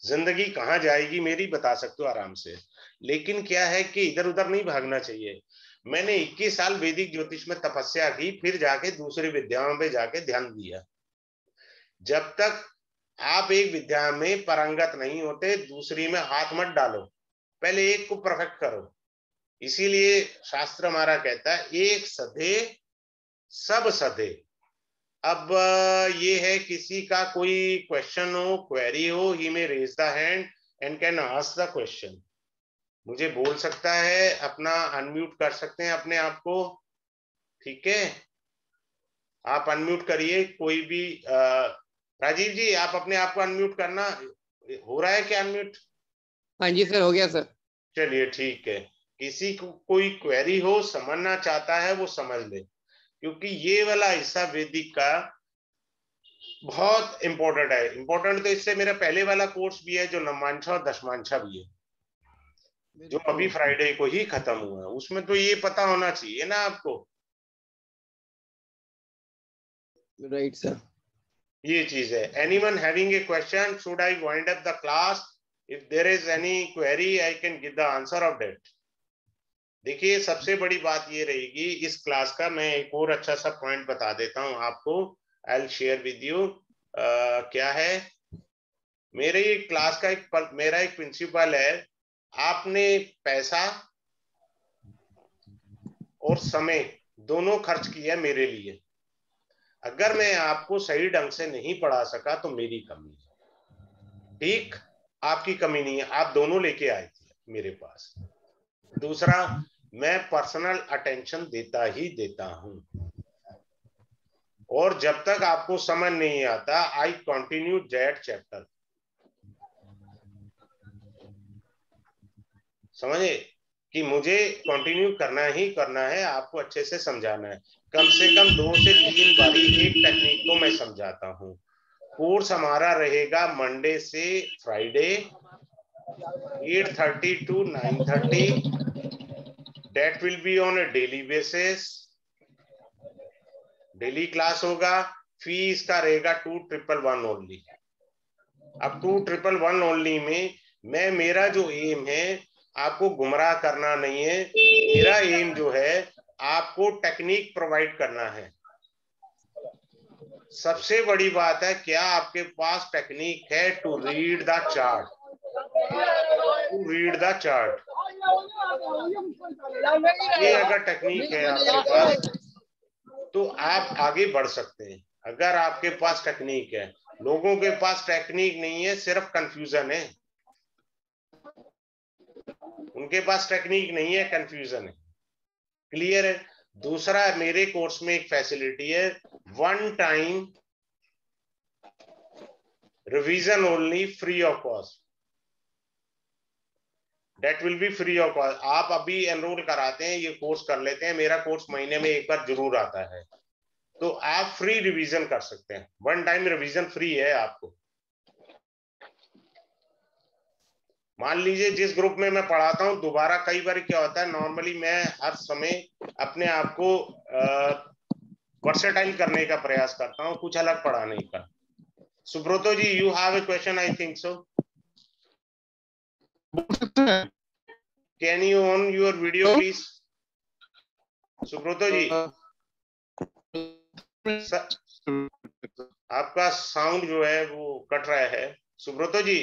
जिंदगी कहाँ जाएगी मेरी बता सकते हो आराम से। लेकिन क्या है कि इधर उधर नहीं भागना चाहिए। मैंने 21 साल वैदिक ज्योतिष में तपस्या की, फिर जाके दूसरी विद्याओं पे जाके ध्यान दिया। जब तक आप एक विद्या में पारंगत नहीं होते, दूसरी में हाथ मत डालो, पहले एक को परफेक्ट करो। इसीलिए शास्त्र हमारा कहता है एक सधे सब सधे। अब ये है, किसी का कोई क्वेश्चन हो, क्वेरी हो, he may raise the hand and can ask the question. मुझे बोल सकता है, अपना अनम्यूट कर सकते हैं अपने आप को। ठीक है, आप अनम्यूट करिए कोई भी। राजीव जी आप अपने आप को अनम्यूट करना, हो रहा है क्या अनम्यूट?
हाँ जी सर, हो गया सर।
चलिए ठीक है। किसी को कोई क्वेरी हो, समझना चाहता है, वो समझ ले, क्योंकि ये वाला हिस्सा वैदिक का बहुत इंपॉर्टेंट है। इंपॉर्टेंट तो इससे मेरा पहले वाला कोर्स भी है जो नवमांशा और दशमांशा भी है, जो अभी फ्राइडे को ही खत्म हुआ है। उसमें तो ये पता होना चाहिए ना आपको।
Right sir.
ये चीज है। Anyone having a question, should I wind up the class? If there is any query I can give the answer of that. देखिए सबसे बड़ी बात ये रहेगी इस क्लास का, मैं एक और अच्छा सा पॉइंट बता देता हूं आपको। I will share with you. क्या है, मेरे क्लास का मेरा एक प्रिंसिपल है। आपने पैसा और समय दोनों खर्च किया मेरे लिए। अगर मैं आपको सही ढंग से नहीं पढ़ा सका तो मेरी कमी है, ठीक? आपकी कमी नहीं है, आप दोनों लेके आए थे मेरे पास। दूसरा, मैं पर्सनल अटेंशन देता ही देता हूं, और जब तक आपको समझ नहीं आता आई कंटिन्यू दैट चैप्टर। समझे कि मुझे कंटिन्यू करना ही करना है, आपको अच्छे से समझाना है। कम से कम 2 से 3 बारी एक टेक्निक को मैं समझाता हूँ। कोर्स हमारा रहेगा मंडे से Friday 8:30 to 9:30। That will be on a daily basis, daily class होगा। फीस का रहेगा 2,111 ओनली। अब 2,111 ओनली में मैं, मेरा जो एम है आपको गुमराह करना नहीं है। मेरा एम जो है आपको टेक्निक प्रोवाइड करना है। सबसे बड़ी बात है, क्या आपके पास टेक्निक है to read the chart? To read the chart, ये अगर टेक्निक है आपके पास तो आप आगे बढ़ सकते हैं। अगर आपके पास टेक्निक है, लोगों के पास टेक्निक नहीं है, सिर्फ कंफ्यूजन है। उनके पास टेक्निक नहीं है, कंफ्यूजन है। क्लियर है? दूसरा, मेरे कोर्स में एक फैसिलिटी है, 1 time revision only, free of cost. That will be free of cost. आप अभी एनरोल कराते हैं, ये कोर्स कर लेते हैं, मेरा कोर्स महीने में एक बार जरूर आता है। तो आप फ्री रिवीजन कर सकते हैं, वन टाइम रिवीजन फ्री है आपको। मान लीजिए जिस ग्रुप में मैं पढ़ाता हूं, दोबारा कई बार क्या होता है, नॉर्मली मैं हर समय अपने आप को वर्सेटाइल करने का प्रयास करता हूं, कुछ अलग पढ़ाने का। Subrato ji, you have a question, I think so. Can you on your video please? Subrato ji, आपका साउंड जो है वो कट रहा है। सुब्रतो जी,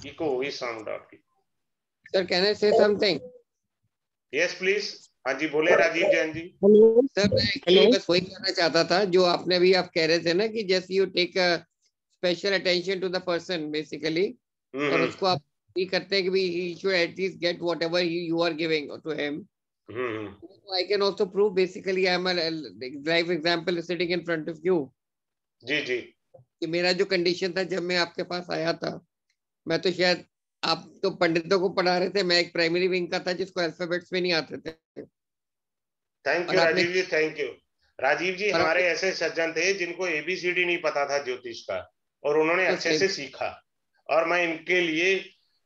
इको हुई साउंड आपकी।
Sir can I say something?
Yes please. हाँ जी, बोले राजीव जैन जी।
सर मैं एक्चुअली बस वही करना चाहता था जो आपने भी आप कह रहे थे ना कि जैसे you take special attention to the person basically, और उसको आप ये करते हैं कि he should at least get whatever you are giving to him. I can also prove basically I am a live example sitting in front of you.
जी जी।
कि मेरा जो कंडीशन था जब मैं आपके पास आया था, मैं तो शायद आप तो पंडितों को पढ़ा रहे थे, मैं एक प्राइमरी विंग का था जिसको अल्फाबेट्स में नहीं आते थे।
Thank you Rajiv ji, thank you. Rajiv ji, हमारे ऐसे सज्जन थे जिनको एबीसीडी नहीं पता था ज्योतिष का, और उन्होंने अच्छे से सीखा, और मैं इनके लिए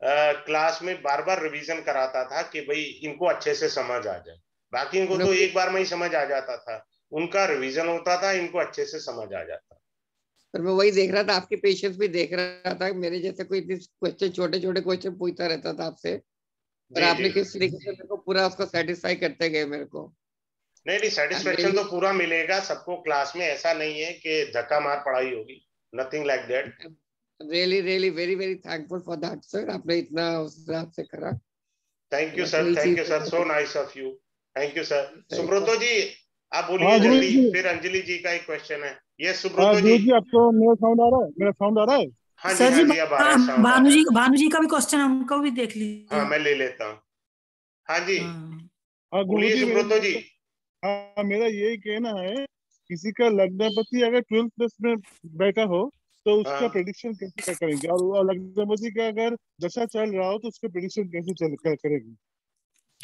क्लास में बार बार रिवीजन कराता था कि भाई इनको अच्छे से समझ आ जाए। बाकी इनको तो एक बार में ही समझ आ जाता था, उनका रिवीजन होता था, इनको अच्छे से समझ आ जाता।
पर मैं वही देख रहा था, आपके पेशेंस भी देख रहा था, मेरे जैसे कोई क्वेश्चन छोटे छोटे क्वेश्चन पूछता रहता था आपसे, पर आपने किस तरीके से मेरे को पूरा उसको सेटिस्फाई करते गए मेरे को।
नहीं, सेटिस्फेक्शन तो पूरा मिलेगा सबको क्लास में, ऐसा नहीं है कि धक्का मार पढ़ाई होगी, nothing like that.
Really really very very thankful for that sir, आपने इतना उस हिसाब से करा।
Thank you sir, thank you sir, so nice of you, thank you sir. Subrato ji आप बोलिए जल्दी, फिर अंजलि जी का एक क्वेश्चन है। ये सुब्रतो जी,
आपको मेरा साउंड आ रहा है? मेरा साउंड आ रहा है?
हाँ जी, हाँ जी, अब आ रहा है साउंड।
भानु जी का भी क्वेश्चन है, उनको भी देख लीजिए।
हाँ, मैं ले लेता हूँ। हाँ जी,
हाँ
बोलिए सुब्रतो जी।
हाँ, मेरा यही कहना है, किसी का लग्नपति अगर 12th प्लस में बैठा हो तो उसका प्रेडिक्शन कैसे करेंगे, और लग्नपति का अगर दशा चल रहा हो तो उसका प्रेडिक्शन कैसे करेंगे?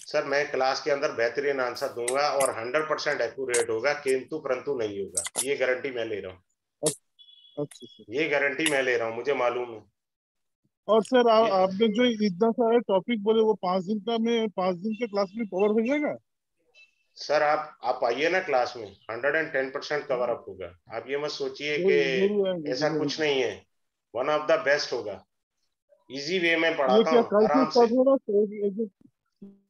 सर मैं क्लास के अंदर बेहतरीन आंसर दूंगा और 100% एक्यूरेट होगा, किंतु परंतु नहीं होगा, ये गारंटी मैं ले रहा हूँ।
अच्छा,
ये गारंटी मैं ले रहा हूँ, मुझे मालूम है।
और सर आपने जो इतना सारे टॉपिक बोले, वो 5 दिन के क्लास में कवर हो जाएगा?
सर आप आइए ना क्लास में, 110% कवर अप होगा। आप ये मत सोचिए कि ऐसा कुछ नहीं है, वन ऑफ द बेस्ट होगा। इजी वे में पढ़ाता हूँ, आराम से।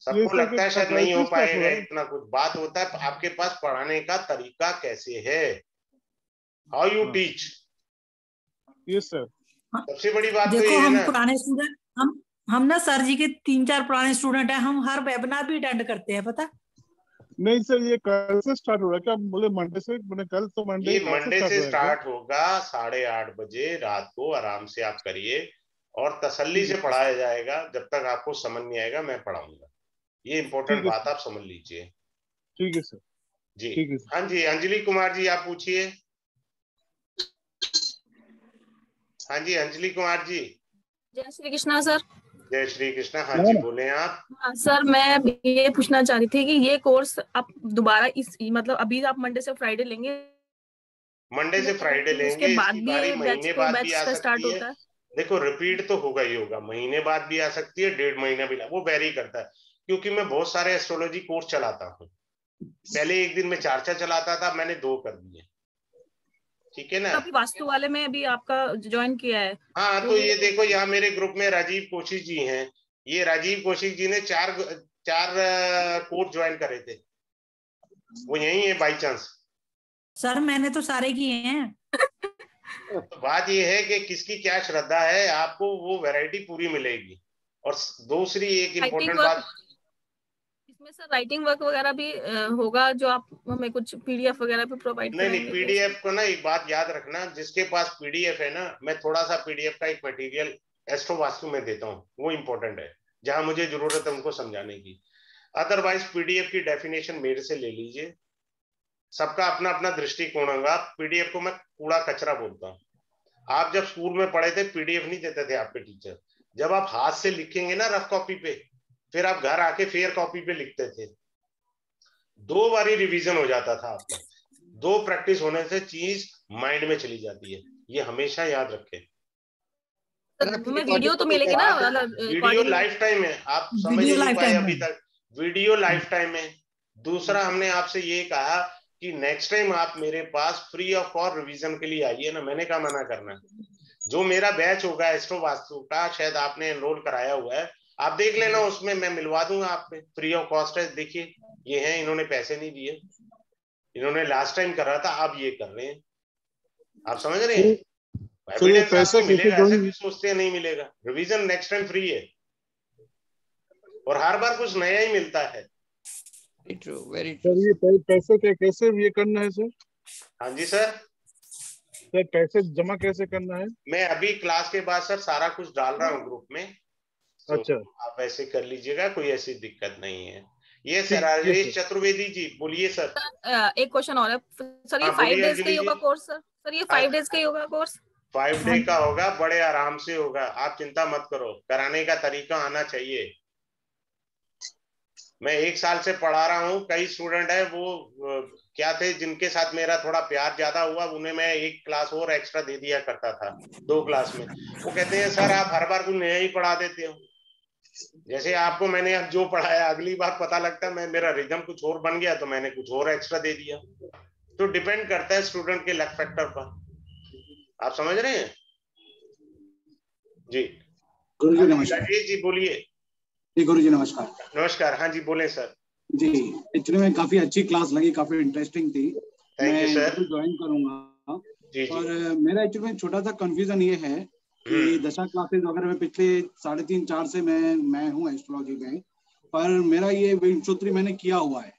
सबको लगता है शायद नहीं हो पाएगा, इतना कुछ बात होता है आपके पास पढ़ाने का तरीका कैसे है, how you teach.
Yes sir.
सबसे बड़ी बात तो
देखो,
ये है
हम
ना,
पुराने स्टूडेंट, हम ना सर जी के 3-4 पुराने स्टूडेंट हैं, हम हर वेबिनार भी अटेंड करते हैं, पता।
नहीं सर, ये कल से स्टार्ट हो रहा है क्या? बोले मंडे से, मैंने कल तो मंडे
ये मंडे से स्टार्ट होगा 8:30 बजे रात को। आराम से आप करिए और तसल्ली से पढ़ाया जाएगा, जब तक आपको समझ नहीं आएगा मैं पढ़ाऊंगा। ये इंपॉर्टेंट बात आप समझ लीजिए।
ठीक है सर।
जी
ठीक है।
हाँ जी, अंजलि कुमार जी आप पूछिए। हाँ जी, अंजलि कुमार जी।
जय श्री कृष्णा सर।
जय श्री कृष्णा। हाँ जी, बोले आप।
हाँ सर, मैं ये पूछना चाह रही थी कि ये कोर्स आप दोबारा मतलब अभी आप मंडे से फ्राइडे लेंगे?
मंडे से फ्राइडे लेंगे,
उसके बाद
इसकी
भी
बारी महीने बाद भी
बैच
आ
का स्टार्ट
सकती है।
होता है?
देखो रिपीट तो होगा ही होगा, महीने बाद भी आ सकती है, 1.5 महीना भी, वो वेरी करता है, क्योंकि मैं बहुत सारे एस्ट्रोलॉजी कोर्स चलाता हूँ। पहले एक दिन में 4 चलाता था, मैंने 2 कर दिए, ठीक है ना।
अभी वास्तु वाले में अभी आपका ज्वाइन किया है।
हाँ, तो ये देखो यहाँ मेरे ग्रुप में राजीव कौशिक जी हैं। ये राजीव कौशिक जी ने 4 कोर्स ज्वाइन करे थे, वो यही है बाई चांस।
सर मैंने तो सारे किए हैं।
तो बात ये है कि किसकी क्या श्रद्धा है, आपको वो वैरायटी पूरी मिलेगी। और दूसरी एक इम्पोर्टेंट बात,
इसमें सर राइटिंग वर्क वगैरह भी होगा, जो आप हमें कुछ पीडीएफ वगैरह भी प्रोवाइड करेंगे?
नहीं, पीडीएफ को ना एक बात याद रखना, जिसके पास पीडीएफ है ना, मैं थोड़ा सा पीडीएफ का एक मटेरियल एस्ट्रो वास्तु में देता हूँ, वो इंपॉर्टेंट है, जहां मुझे जरूरत है उनको समझाने की। अदरवाइज पीडीएफ की डेफिनेशन मेरे से ले लीजिए, सबका अपना अपना दृष्टिकोण होगा। पीडीएफ को मैं कूड़ा कचरा बोलता हूँ। आप जब स्कूल में पढ़े थे, पीडीएफ नहीं देते थे आपके टीचर। जब आप हाथ से लिखेंगे ना रफ कॉपी पे, फिर आप घर आके फेयर कॉपी पे लिखते थे। 2 बारी रिवीजन हो जाता था आपका। 2 प्रैक्टिस होने से चीज माइंड में चली जाती है, ये हमेशा याद रखें।
तुम्हें वीडियो तो मिलेगी ना,
वीडियो लाइफ टाइम है, आप समझ ही नहीं पाए अभी तक, वीडियो लाइफ टाइम है। दूसरा, हमने आपसे ये कहा कि नेक्स्ट टाइम आप मेरे पास फ्री ऑफ कॉस्ट रिवीजन के लिए आइए ना, मैंने कहा मना करना है। जो मेरा बैच होगा एस्ट्रो वास्तु का, शायद आपने एनरोल कराया हुआ है, आप देख लेना, उसमें मैं मिलवा दूंगा आपको, फ्री ऑफ कॉस्ट है। देखिए ये है, इन्होंने पैसे नहीं दिए, इन्होंने लास्ट टाइम करा था, अब ये कर रहे हैं, आप समझ रहे हैं। एविडेंस आपको मिलेगा, ऐसा क्यों सोचते हैं नहीं मिलेगा। रिवीजन नेक्स्ट टाइम फ्री है और हर बार कुछ नया ही मिलता है।
Very true. सर ये पैसे कैसे ये करना है सर?
हाँ जी सर।
सर पैसे जमा कैसे करना है?
मैं अभी क्लास के बाद सर सारा कुछ डाल रहा हूँ ग्रुप में, तो
अच्छा,
आप ऐसे कर लीजिएगा, कोई ऐसी दिक्कत नहीं है। ये सर राजेश चतुर्वेदी जी, बोलिए सर।
एक क्वेश्चन और है सर, ये 5 डेज का योगा कोर्स सर ये 5 डेज का योगा कोर्स
5 डे का होगा, बड़े आराम से होगा, आप चिंता मत करो, कराने का तरीका आना चाहिए। मैं 1 साल से पढ़ा रहा हूँ, कई स्टूडेंट है वो क्या थे जिनके साथ मेरा थोड़ा प्यार ज्यादा हुआ, उन्हें मैं 1 क्लास और एक्स्ट्रा दे दिया करता था 2 क्लास में। वो कहते हैं सर आप हर बार कुछ नया ही पढ़ा देते हो। जैसे आपको मैंने अब जो पढ़ाया, अगली बार पता लगता है मेरा रिदम कुछ और बन गया तो मैंने कुछ और एक्स्ट्रा दे दिया। तो डिपेंड करता है स्टूडेंट के लक फैक्टर पर, आप समझ रहे हैं जी।
गुरुजी नमस्कार।
जी बोलिए।
जी गुरुजी नमस्कार।
नमस्कार, हाँ जी बोले सर।
जी एक्चुअली में काफी अच्छी क्लास लगी, काफी इंटरेस्टिंग थी,
मैं
जरूर ज्वाइन करूंगा।
जी,
और मेरा एक्चुअली में छोटा सा कंफ्यूजन ये है कि दशा क्लासेस वगैरह में पिछले 3.5-4 से मैं हूँ एस्ट्रोलॉजी में, पर मेरा ये विंशोत्री मैंने किया हुआ है।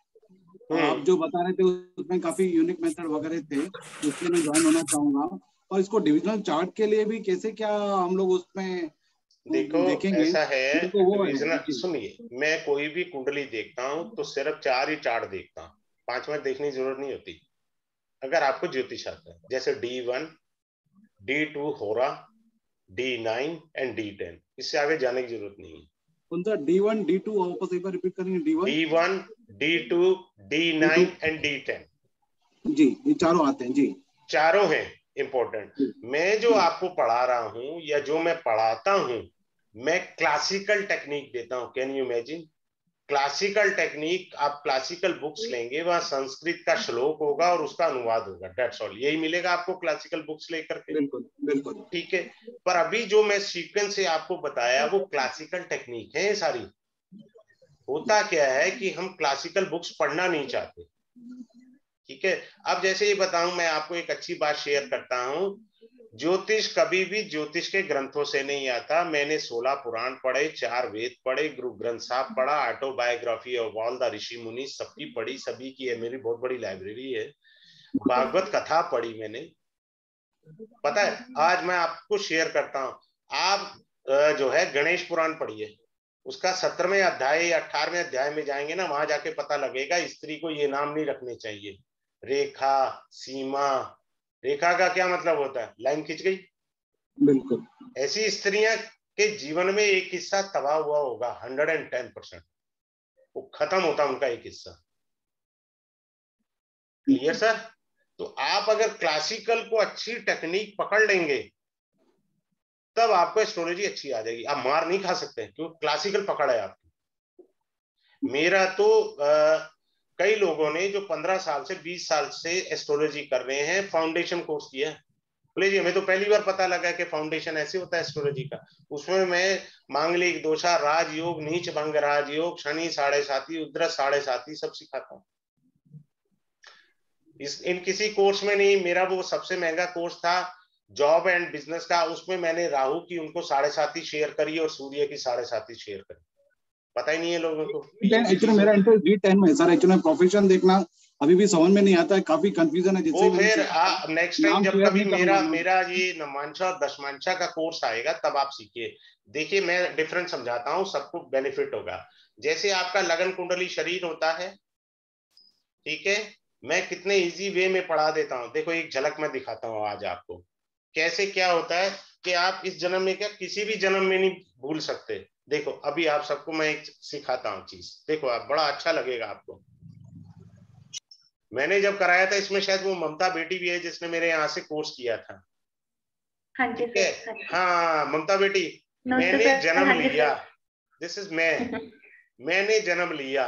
आप जो बता रहे थे उसमें काफी यूनिक मेथड वगैरह थे, उसमें मैं ज्वाइन होना चाहूंगा। और इसको डिविजनल चार्ट के लिए भी कैसे क्या हम लोग उसमें
देखो
देखेंगे?
ऐसा है,
तो
सुनिए, मैं कोई भी कुंडली देखता हूँ तो सिर्फ 4 ही चार्ट देखता हूँ, 5वां देखने की जरूरत नहीं होती अगर आपको ज्योतिष आता है। जैसे D1, D2 होरा, D9 एंड D10, इससे आगे जाने की जरूरत नहीं है।
कौन सा D1 D2 वापस एक बार रिपीट करेंगे?
D1 D2 D9 and D10
जी, ये चारों आते हैं जी,
चारों हैं इंपॉर्टेंट। मैं जो आपको पढ़ा रहा हूं या जो मैं पढ़ाता हूं, मैं क्लासिकल टेक्निक देता हूं। Can you imagine, classical technique. आप क्लासिकल बुक्स लेंगे, वहां संस्कृत का श्लोक होगा और उसका अनुवाद होगा, दैट्स ऑल, यही मिलेगा आपको क्लासिकल बुक्स लेकर के।
बिल्कुल बिल्कुल
ठीक है। पर अभी जो मैं सीक्वेंस से आपको बताया वो क्लासिकल टेक्निक है सारी। होता क्या है कि हम क्लासिकल बुक्स पढ़ना नहीं चाहते। ठीक है। अब जैसे ये बताऊं, मैं आपको एक अच्छी बात शेयर करता हूं, ज्योतिष कभी भी ज्योतिष के ग्रंथों से नहीं आता। मैंने 16 पुराण पढ़े, 4 वेद पढ़े, गुरु ग्रंथ साहब पढ़ा, ऑटोबायोग्राफी ऑफ ऑल द ऋषि मुनि सबकी पढ़ी, सभी की है, मेरी बहुत बड़ी लाइब्रेरी है। भागवत कथा पढ़ी मैंने, पता है। आज मैं आपको शेयर करता हूं, आप जो है गणेश पुराण पढ़िए, उसका 17वें अध्याय या 18वें अध्याय में जाएंगे ना, वहां जाके पता लगेगा स्त्री को ये नाम नहीं रखने चाहिए। रेखा, सीमा। रेखा का क्या मतलब होता है? लाइन खिंच गई।
बिल्कुल।
ऐसी स्त्रियां के जीवन में एक हिस्सा तबाह हुआ होगा, 110%, वो खत्म होता उनका एक हिस्सा। Clear sir? तो आप अगर क्लासिकल को अच्छी टेक्निक पकड़ लेंगे तब आपको एस्ट्रोलॉजी अच्छी आ जाएगी। आप मार नहीं खा सकते क्योंकि क्लासिकल पकड़ है आपकी। मेरा तो कई लोगों ने जो 15 साल से 20 साल से एस्ट्रोलॉजी कर रहे हैं, फाउंडेशन कोर्स किया है। बोले जी हमें तो पहली बार पता लगा कि फाउंडेशन ऐसे होता है एस्ट्रोलॉजी का। उसमें मैं मांगलिक दोषा, राजयोग, नीच भंग राजयोग, शनि 7.5, उद्रस 7.5 सब सिखाता हूँ। इन किसी कोर्स में नहीं। मेरा वो सबसे महंगा कोर्स था जॉब एंड बिजनेस का, उसमें मैंने राहु की उनको 7.5 शेयर करी और सूर्य की 7.5 शेयर करी। पता ही नहीं है लोगों को।
एक्चुअली मेरा इंटरेस्ट D10 में सर। एक्चुअली प्रोफेशन देखना अभी भी समझ में नहीं आता है, काफी कंफ्यूजन है।
वो फिर नेक्स्ट टाइम जब कभी मेरा ये नवमांशा और दशमांशा का कोर्स आएगा तब आप सीखिए। देखिए मैं डिफरेंस समझाता हूँ, सबको बेनिफिट होगा। जैसे आपका लगन कुंडली शरीर होता है, ठीक है, मैं कितने इजी वे में पढ़ा देता हूँ। देखो एक झलक मैं दिखाता हूँ आज आपको कैसे क्या होता है कि आप इस जन्म में क्या किसी भी जन्म में नहीं भूल सकते। देखो अभी आप सबको मैं एक सिखाता हूँ चीज, देखो आप, बड़ा अच्छा लगेगा आपको। मैंने जब कराया था इसमें, शायद वो ममता बेटी भी है जिसने मेरे यहाँ से कोर्स किया था।
हाँ जी
ठीक है,
सर।
हाँ ममता बेटी, मैंने जन्म लिया, दिस इज मैंने जन्म लिया,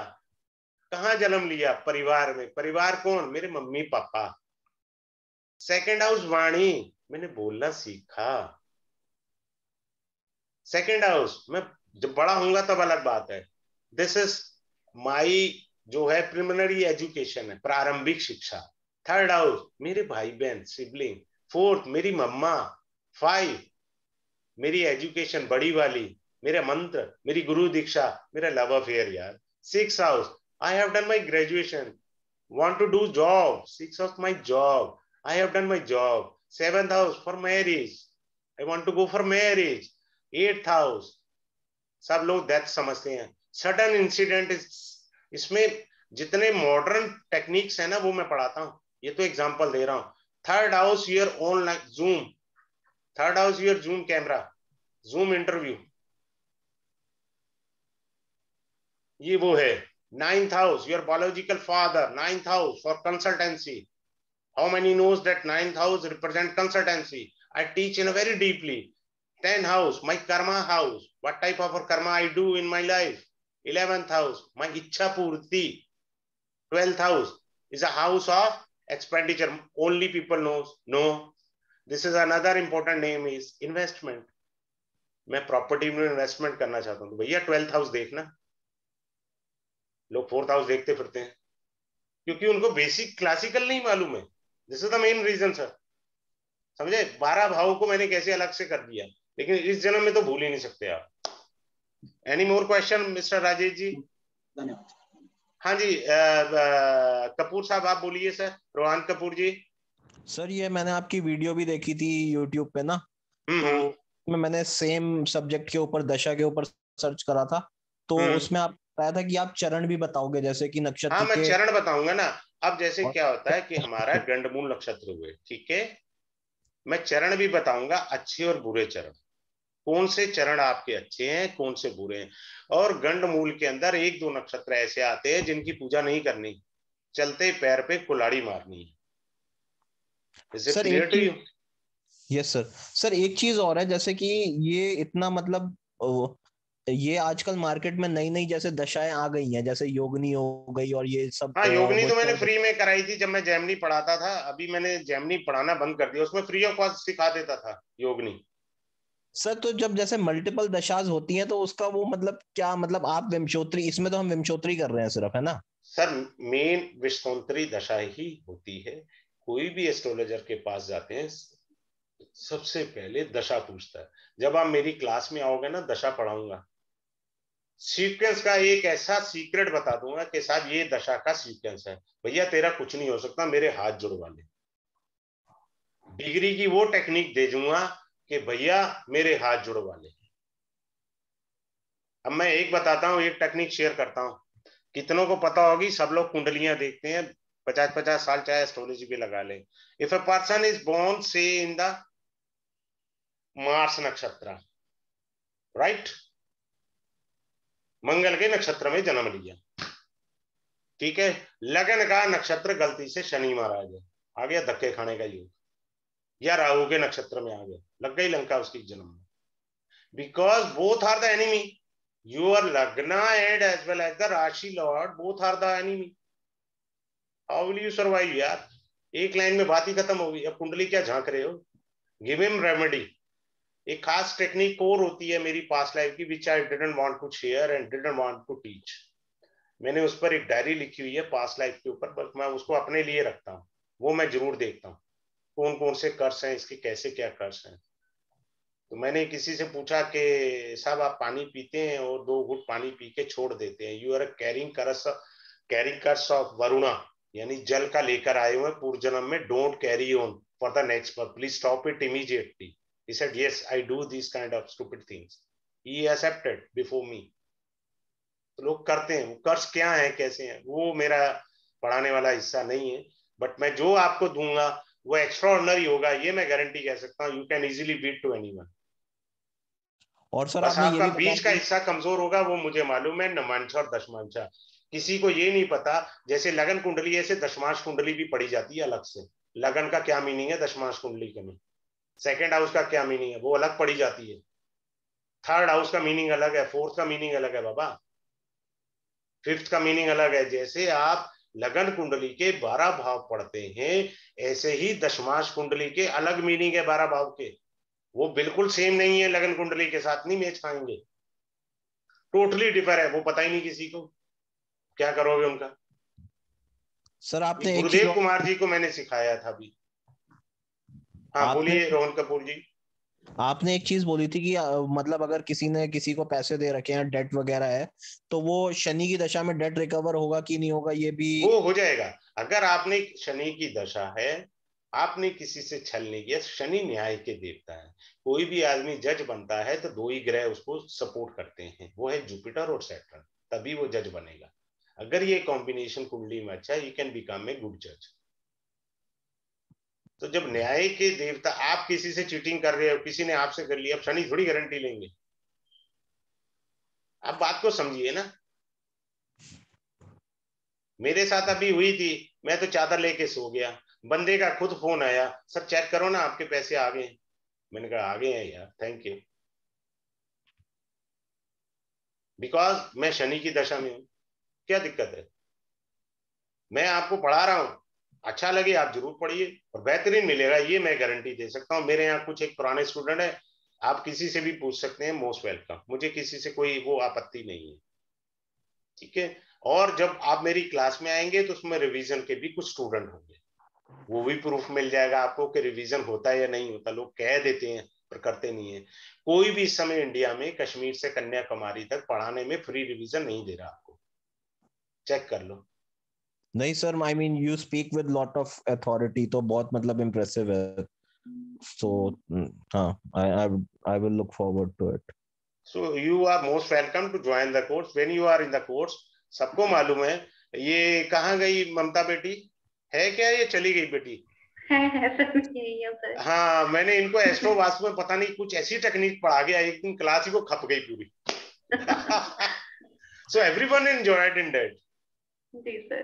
कहाँ जन्म लिया? परिवार में। परिवार कौन? मेरे मम्मी पापा। सेकंड हाउस वाणी, मैंने बोलना सीखा। सेकंड हाउस मैं जब बड़ा होऊंगा तब अलग बात है। दिस इज माई जो है प्रिलिमिनरी एजुकेशन है, प्रारंभिक शिक्षा। थर्ड हाउस मेरे भाई बहन सिबलिंग। फोर्थ मेरी मम्मा। फाइव मेरी एजुकेशन बड़ी वाली, मेरे मंत्र, मेरी गुरु दीक्षा, मेरा लव अफेयर यार। Six house I have done my graduation, want to do job, six of my job, I have done my job. Seventh house for marriage, I want to go for marriage. Eighth house सब लोग death समझते हैं। Sudden incident, इसमें जितने modern techniques है ना वो मैं पढ़ाता हूँ, ये तो एग्जांपल दे रहा हूँ। Third house your online zoom, third house your zoom camera, zoom interview, ये वो है। Ninth house your biological father, ninth house for consultancy. How many knows that ninth house represent consultancy? I teach in a very deeply. 10th house, my karma house. What type of karma I do in my life? 11th house, my ichha purti. 12th house is a house of expenditure. Only people knows. No. This is another important name is investment. मैं property में investment करना चाहता हूँ तो भैया 12th house देखना। लोग 4th house देखते फिरते हैं क्योंकि उनको बेसिक क्लासिकल नहीं मालूम है। This is the main reason sir, समझे? 12 भावों को मैंने कैसे अलग से कर दिया, लेकिन इस जन्म में तो भूल ही नहीं सकते आप। Any more question mister Rajesh ji?
धन्यवाद।
हाँ जी, कपूर साहब आप बोलिए सर, रोहन कपूर जी।
सर ये मैंने आपकी वीडियो भी देखी थी यूट्यूब पे ना, तो मैंने सेम सब्जेक्ट के ऊपर, दशा के ऊपर सर्च करा था, तो उसमें आप बताया था कि आप चरण भी बताओगे, जैसे कि नक्षत्र
हाँ, मैं
के
चरण बताऊंगा ना। अब जैसे क्या होता है कि हमारा गंडमूल नक्षत्र हुए, ठीक है, मैं चरण भी बताऊंगा, अच्छे और बुरे चरण, कौन से चरण आपके अच्छे हैं, कौन से बुरे हैं। और गंडमूल के अंदर एक दो नक्षत्र ऐसे आते हैं जिनकी पूजा नहीं करनी, चलते पैर पे कुल्हाड़ी मारनी है।
Sir yes sir. सर एक चीज और है, जैसे कि ये इतना मतलब ये आजकल मार्केट में नई नई जैसे दशाएं आ गई हैं, जैसे योगनी हो गई और ये सब।
हाँ, योगनी तो मैंने फ्री में कराई थी जब मैं जेमिनी पढ़ाता था। अभी मैंने जेमिनी पढ़ाना बंद कर दिया, उसमें फ्री ऑफ कॉस्ट सिखा देता था योगनी।
सर तो जब जैसे मल्टीपल दशाज होती हैं तो उसका वो मतलब क्या, मतलब आप विमशोत्री, इसमें तो हम विमशोत्री कर रहे हैं सिर्फ, है ना
सर? मेन विश्वोत्तरी दशा ही होती है। कोई भी एस्ट्रोलॉजर के पास जाते हैं सबसे पहले दशा पूछता है। जब आप मेरी क्लास में आओगे ना, दशा पढ़ाऊंगा, सीक्वेंस का एक ऐसा सीक्रेट बता दूंगा कि साहब ये दशा का सीक्वेंस है, भैया तेरा कुछ नहीं हो सकता, मेरे हाथ जुड़वा ले। डिग्री की वो टेक्निक दे दूंगा कि भैया मेरे हाथ जुड़वा ले। अब मैं एक बताता हूं, एक टेक्निक शेयर करता हूं, कितनों को पता होगी। सब लोग कुंडलियां देखते हैं, 50-50 साल चाहे एस्ट्रोलॉजी पे लगा ले। If a person is born say in the Mars nakshatra, right, Mangal के नक्षत्र में जन्म लिया, ठीक है, लगन का नक्षत्र गलती से शनि महाराज है, आ गया धक्के खाने का योग, या राहु के नक्षत्र में आ गया, लग गई लंका उसकी जन्म में। Because both are the enemy, your lagna and as well as the rashi lord, both are the enemy. How will you survive यार? एक लाइन में बात ही खत्म होगी। अब कुंडली क्या झांक रहे हो? Give him remedy. एक खास टेक्निक कोर होती है मेरी पास्ट लाइफ की, which I didn't want to share and didn't want to teach. मैंने उस पर एक डायरी लिखी हुई है पास्ट लाइफ के ऊपर, बस मैं उसको अपने लिए रखता हूँ। वो मैं जरूर देखता हूँ कौन कौन से कर्स हैं, इसके कैसे क्या कर्स हैं। तो मैंने किसी से पूछा कि साहब आप पानी पीते हैं और 2 घूंट पानी पी के छोड़ देते हैं, you are carrying curse of Varuna, यानी जल का लेकर आए हुए पूर्व जन्म में। Don't carry on for the next birth, please stop it immediately. He said, yes, I do these kind of stupid things. He accepted before me. तो लोग करते हैं, वो कर्स क्या है, कैसे हैं, वो मेरा पढ़ाने वाला हिस्सा नहीं है। बट मैं जो आपको दूंगा वो एक्स्ट्राऑर्डिनरी होगा, ये मैं गारंटी कह सकता हूँ। You can easily beat to anyone.
और सर
बस
आपने ये
आपका
भी
बीच का हिस्सा कमजोर होगा, वो मुझे मालूम है, नमांशा और दशमांशा। किसी को ये नहीं पता, जैसे लगन कुंडली ऐसे दशमांश कुंडली भी पढ़ी जाती है अलग से। लगन का क्या मीनिंग है, दशमांश कुंडली के में सेकंड हाउस का क्या मीनिंग है, वो अलग पढ़ी जाती है। थर्ड हाउस का मीनिंग अलग है, फोर्थ का मीनिंग अलग है बाबा, फिफ्थ का मीनिंग अलग है। जैसे आप लगन कुंडली के 12 भाव पढ़ते हैं, ऐसे ही दशमांश कुंडली के अलग मीनिंग है 12 भाव के। वो बिल्कुल सेम नहीं है, लगन कुंडली के साथ नहीं मैच खाएंगे, टोटली डिफर है। वो पता ही नहीं किसी को, क्या करोगे उनका।
सर आपने एक चीज
गुरुदेव कुमार जी को मैंने सिखाया था अभी। हाँ
आपने
बोलिए रोहन कपूर जी।
आपने एक चीज बोली थी कि मतलब अगर किसी ने किसी को पैसे दे रखे हैं, डेट वगैरह है, तो वो शनि की दशा में डेट रिकवर होगा कि नहीं होगा, ये भी
वो हो जाएगा। अगर आपने शनि की दशा है, आपने किसी से छल नहीं किया, शनि न्याय के देवता है। कोई भी आदमी जज बनता है तो दो ही ग्रह उसको सपोर्ट करते हैं, वो है जुपिटर और सैटर्न, तभी वो जज बनेगा। अगर ये कॉम्बिनेशन कुंडली में अच्छा है, you can become a good जज। तो जब न्याय के देवता, आप किसी से चीटिंग कर रहे हो, किसी ने आपसे कर लिया, अब शनि थोड़ी गारंटी लेंगे। आप बात को समझिए ना। मेरे साथ अभी हुई थी, मैं तो चादर लेके सो गया, बंदे का खुद फोन आया, सर चेक करो ना आपके पैसे आ गए। मैंने कहा आ गए हैं यार, थैंक यू, बिकॉज मैं शनि की दशा में हूं। क्या दिक्कत है, मैं आपको पढ़ा रहा हूं, अच्छा लगे आप जरूर पढ़िए और बेहतरीन मिलेगा, ये मैं गारंटी दे सकता हूँ। मेरे यहाँ कुछ एक पुराने स्टूडेंट है, आप किसी से भी पूछ सकते हैं, मोस्ट वेलकम, मुझे किसी से कोई वो आपत्ति नहीं है, ठीक है। और जब आप मेरी क्लास में आएंगे तो उसमें रिवीजन के भी कुछ स्टूडेंट होंगे, वो भी प्रूफ मिल जाएगा आपको कि रिवीजन होता है या नहीं होता। लोग कह देते हैं पर करते नहीं है। कोई भी इस समय इंडिया में कश्मीर से कन्याकुमारी तक पढ़ाने में फ्री रिवीजन नहीं दे रहा आपको, चेक कर लो।
नहीं sir, I mean you speak with lot of authority, तो बहुत मतलब इम्प्रेसिव है। सो हाँ, I will look forward to it.
So you are most welcome to join the course when you are in the course. सबको मालूम है। ये कहाँ गई ममता बेटी, है क्या, ये चली गई बेटी?
है सर, यही है सर।
हाँ, मैंने इनको एस्ट्रो वास्तु में पता नहीं कुछ ऐसी टेक्निक पढ़ा गया, एक दिन क्लास ही को खप गई पूरी। So everyone enjoyed in that.
जी सर।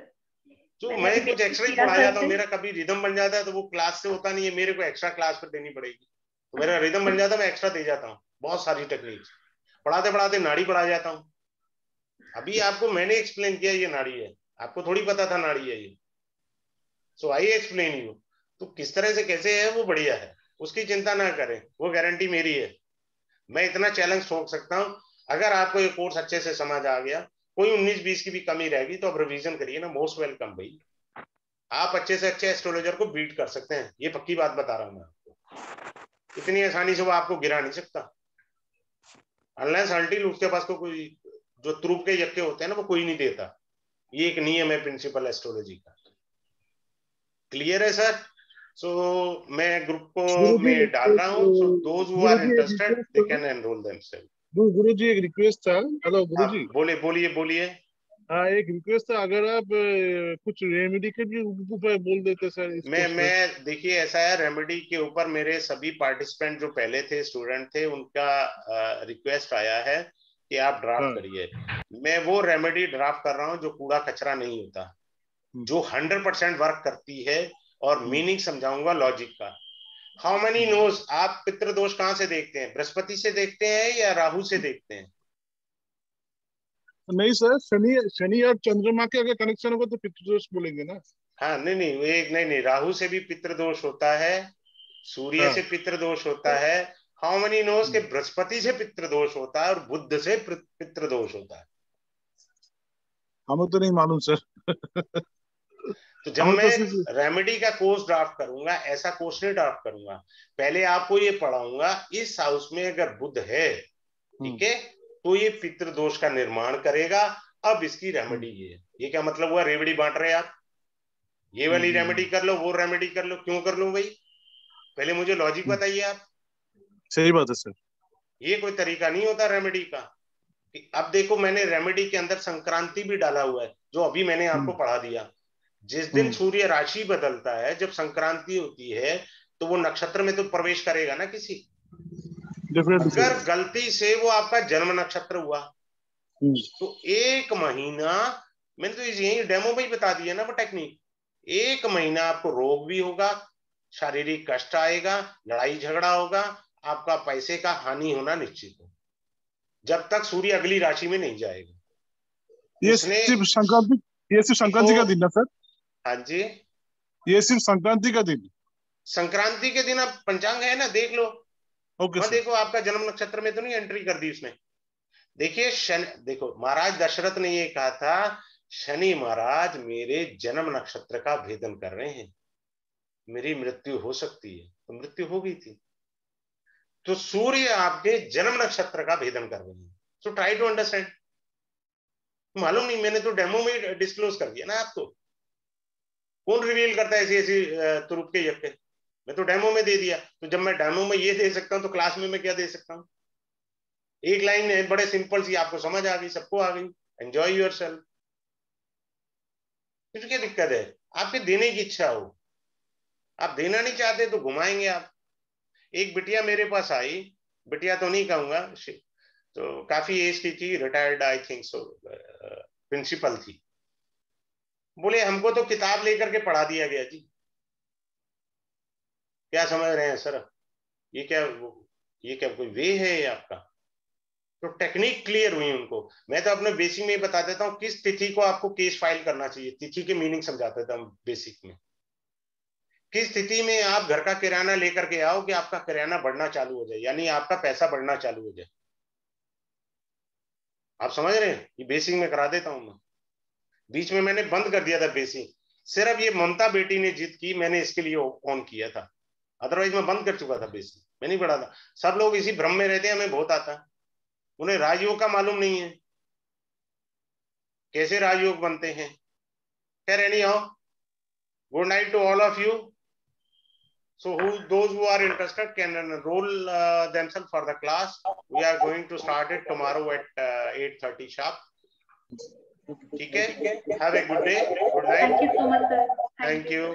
तो मैं कुछ एक्स्ट्रा ही पढ़ा जाता हूँ, मेरा कभी रिदम बन जाता है तो वो क्लास से होता नहीं है, मेरे को एक्स्ट्रा क्लास पर देनी पड़ेगी। तो मेरा रिदम बन जाता है, मैं एक्स्ट्रा दे जाता हूँ, बहुत सारी टेक्निक पढ़ाते पढ़ाते नाड़ी पढ़ा जाता हूँ। अभी आपको मैंने एक्सप्लेन किया ये नाड़ी है, आपको थोड़ी पता था नाड़ी है ये। सो आई एक्सप्लेन यू। तो किस तरह से कैसे है वो बढ़िया है, उसकी चिंता ना करें, वो गारंटी मेरी है। मैं इतना चैलेंज ठोक सकता हूँ, अगर आपको ये कोर्स अच्छे से समझ आ गया, कोई 19-20 की भी कमी रहेगी तो आप रिवीजन करिए ना, मोस्ट वेलकम भाई। आप अच्छे से अच्छे एस्ट्रोलॉजर को बीट कर सकते हैं, ये पक्की बात बता रहा हूं मैं आपको। इतनी आसानी से वो आपको गिरा नहीं सकता, अनलेस अनटिल उसके पास तो कोई जो त्रुप के यक्के होते हैं ना, वो कोई नहीं देता। ये एक नियम है प्रिंसिपल एस्ट्रोलॉजी का। क्लियर है सर? सो मैं ग्रुप को
गुरुजी
में डाल रहा हूँ, सो दोज हु आर
गुरुजी एक
इंटरेस्टेड
रिक्वेस्ट
दे
था।
Can enrol themselves.
गुरुजी एक रिक्वेस्ट था। हेलो गुरुजी।
बोले बोलिए बोलिए।
हाँ, एक रिक्वेस्ट था, अगर आप कुछ रेमेडी के भी ऊपर बोल देते सर इस कोर्स में।
मैं देखिए ऐसा है, रेमेडी के ऊपर मेरे सभी पार्टिसिपेंट जो पहले थे, स्टूडेंट थे, उनका रिक्वेस्ट आया है कि आप ड्राफ्ट
हाँ।
करिए। मैं वो रेमेडी ड्राफ्ट कर रहा हूँ जो कूड़ा कचरा नहीं होता, जो 100% वर्क करती है, और मीनिंग समझाऊंगा लॉजिक का। हाउ मेनी नोज, आप पितृदोष कहाँ से देखते हैं, बृहस्पति से देखते हैं या राहु से देखते हैं?
नहीं सर, शनि शनि और चंद्रमा के अगर कनेक्शन होगा तो पितृदोष बोलेंगे ना।
हाँ नहीं नहीं, एक नहीं नहीं, राहु से भी पितृदोष होता है, सूर्य
हाँ।
से पितृदोष होता है। हाउ मेनी नोज के बृहस्पति से पितृदोष होता है और बुध से पितृदोष होता है।
हमें तो नहीं मालूम सर।
तो जब
हमें तो
मैं
सिर्फ
रेमेडी का कोर्स ड्राफ्ट करूंगा, ऐसा कोर्स नहीं ड्राफ्ट करूंगा, पहले आपको ये पढ़ाऊंगा, इस हाउस में अगर बुध है, ठीक है, तो ये पितृदोष का निर्माण करेगा। अब इसकी रेमेडी ये क्या मतलब हुआ, रेमेडी बांट रहे आप, ये वाली रेमेडी कर लो, वो रेमेडी कर लो, क्यों कर लो भाई? पहले मुझे लॉजिक बताइए आप।
सही बात है सर।
ये कोई तरीका नहीं होता रेमेडी का। अब देखो, मैंने रेमेडी के अंदर संक्रांति भी डाला हुआ है, जो अभी मैंने आपको पढ़ा दिया। जिस दिन सूर्य राशि बदलता है, जब संक्रांति होती है, तो वो नक्षत्र में तो प्रवेश करेगा ना किसी। अगर गलती से वो आपका जन्म नक्षत्र हुआ तो 1 महीना, मैंने तो यही डेमो में ही बता दिया ना वो टेक्निक, 1 महीना आपको रोग भी होगा, शारीरिक कष्ट आएगा, लड़ाई झगड़ा होगा, आपका पैसे का हानि होना निश्चित है, जब तक सूर्य अगली राशि में नहीं जाएगा।
ये सिर्फ संक्रांति का दिन ना सर?
हाँ जी,
ये सिर्फ संक्रांति का दिन?
संक्रांति के दिन आप पंचांग है ना, देख लो।
ओके
देखो आपका जन्म नक्षत्र में तो नहीं एंट्री कर दी उसने। देखिए शनि, देखो महाराज दशरथ ने ये कहा था, शनि महाराज मेरे जन्म नक्षत्र का भेदन कर रहे हैं, मेरी मृत्यु हो सकती है, तो मृत्यु हो गई थी। तो सूर्य आपके जन्म नक्षत्र का भेदन कर रहे हैं। So try to understand. मालूम नहीं, मैंने तो डेमो में डिस्क्लोज कर दिया ना आपको। कौन रिवील करता है ऐसी ऐसी तुरुप के यज्ञ? मैं तो डेमो में दे दिया। तो जब मैं डेमो में ये दे सकता हूं तो क्लास में मैं क्या दे सकता हूं? एक लाइन है बड़े सिंपल सी, आपको समझ आ गई, सबको आ गई। Enjoy yourself. फिर क्या दिक्कत है? आपके देने की इच्छा हो, आप देना नहीं चाहते तो घुमाएंगे आप। एक बिटिया मेरे पास आई, बिटिया तो नहीं कहूंगा, तो काफी एज की थी, retired I think so, principal थी। बोले हमको तो किताब लेकर के पढ़ा दिया गया जी। क्या समझ रहे हैं सर? ये क्या कोई वे है आपका? तो टेक्निक क्लियर हुई उनको। मैं तो अपने बेसिक में ही बता देता हूँ किस तिथि को आपको केस फाइल करना चाहिए, तिथि के मीनिंग समझा देता हूँ बेसिक में। किस स्थिति में आप घर का किराना लेकर के आओ कि आपका किराना बढ़ना चालू हो जाए, यानी आपका पैसा बढ़ना चालू हो जाए। आप समझ रहे हैं? ये बेसिक में करा देता हूं मैं। बीच में मैंने बंद कर दिया था बेसिक, सिर्फ ये ममता बेटी ने जिद की, मैंने इसके लिए ऑन किया था, अदरवाइज मैं बंद कर चुका था बेसिक, मैं नहीं पढ़ा था। सब लोग इसी भ्रम में रहते हैं हमें बहुत आता है, उन्हें राजयोग का मालूम नहीं है, कैसे राजयोग बनते हैं। खैर anyhow, good night to all of you. So those who are interested can enroll themselves for the class. We are going to start it tomorrow at 8:30 sharp. ठीक है? Have a good day. Good night.
Thank you so much, sir.
Thank you.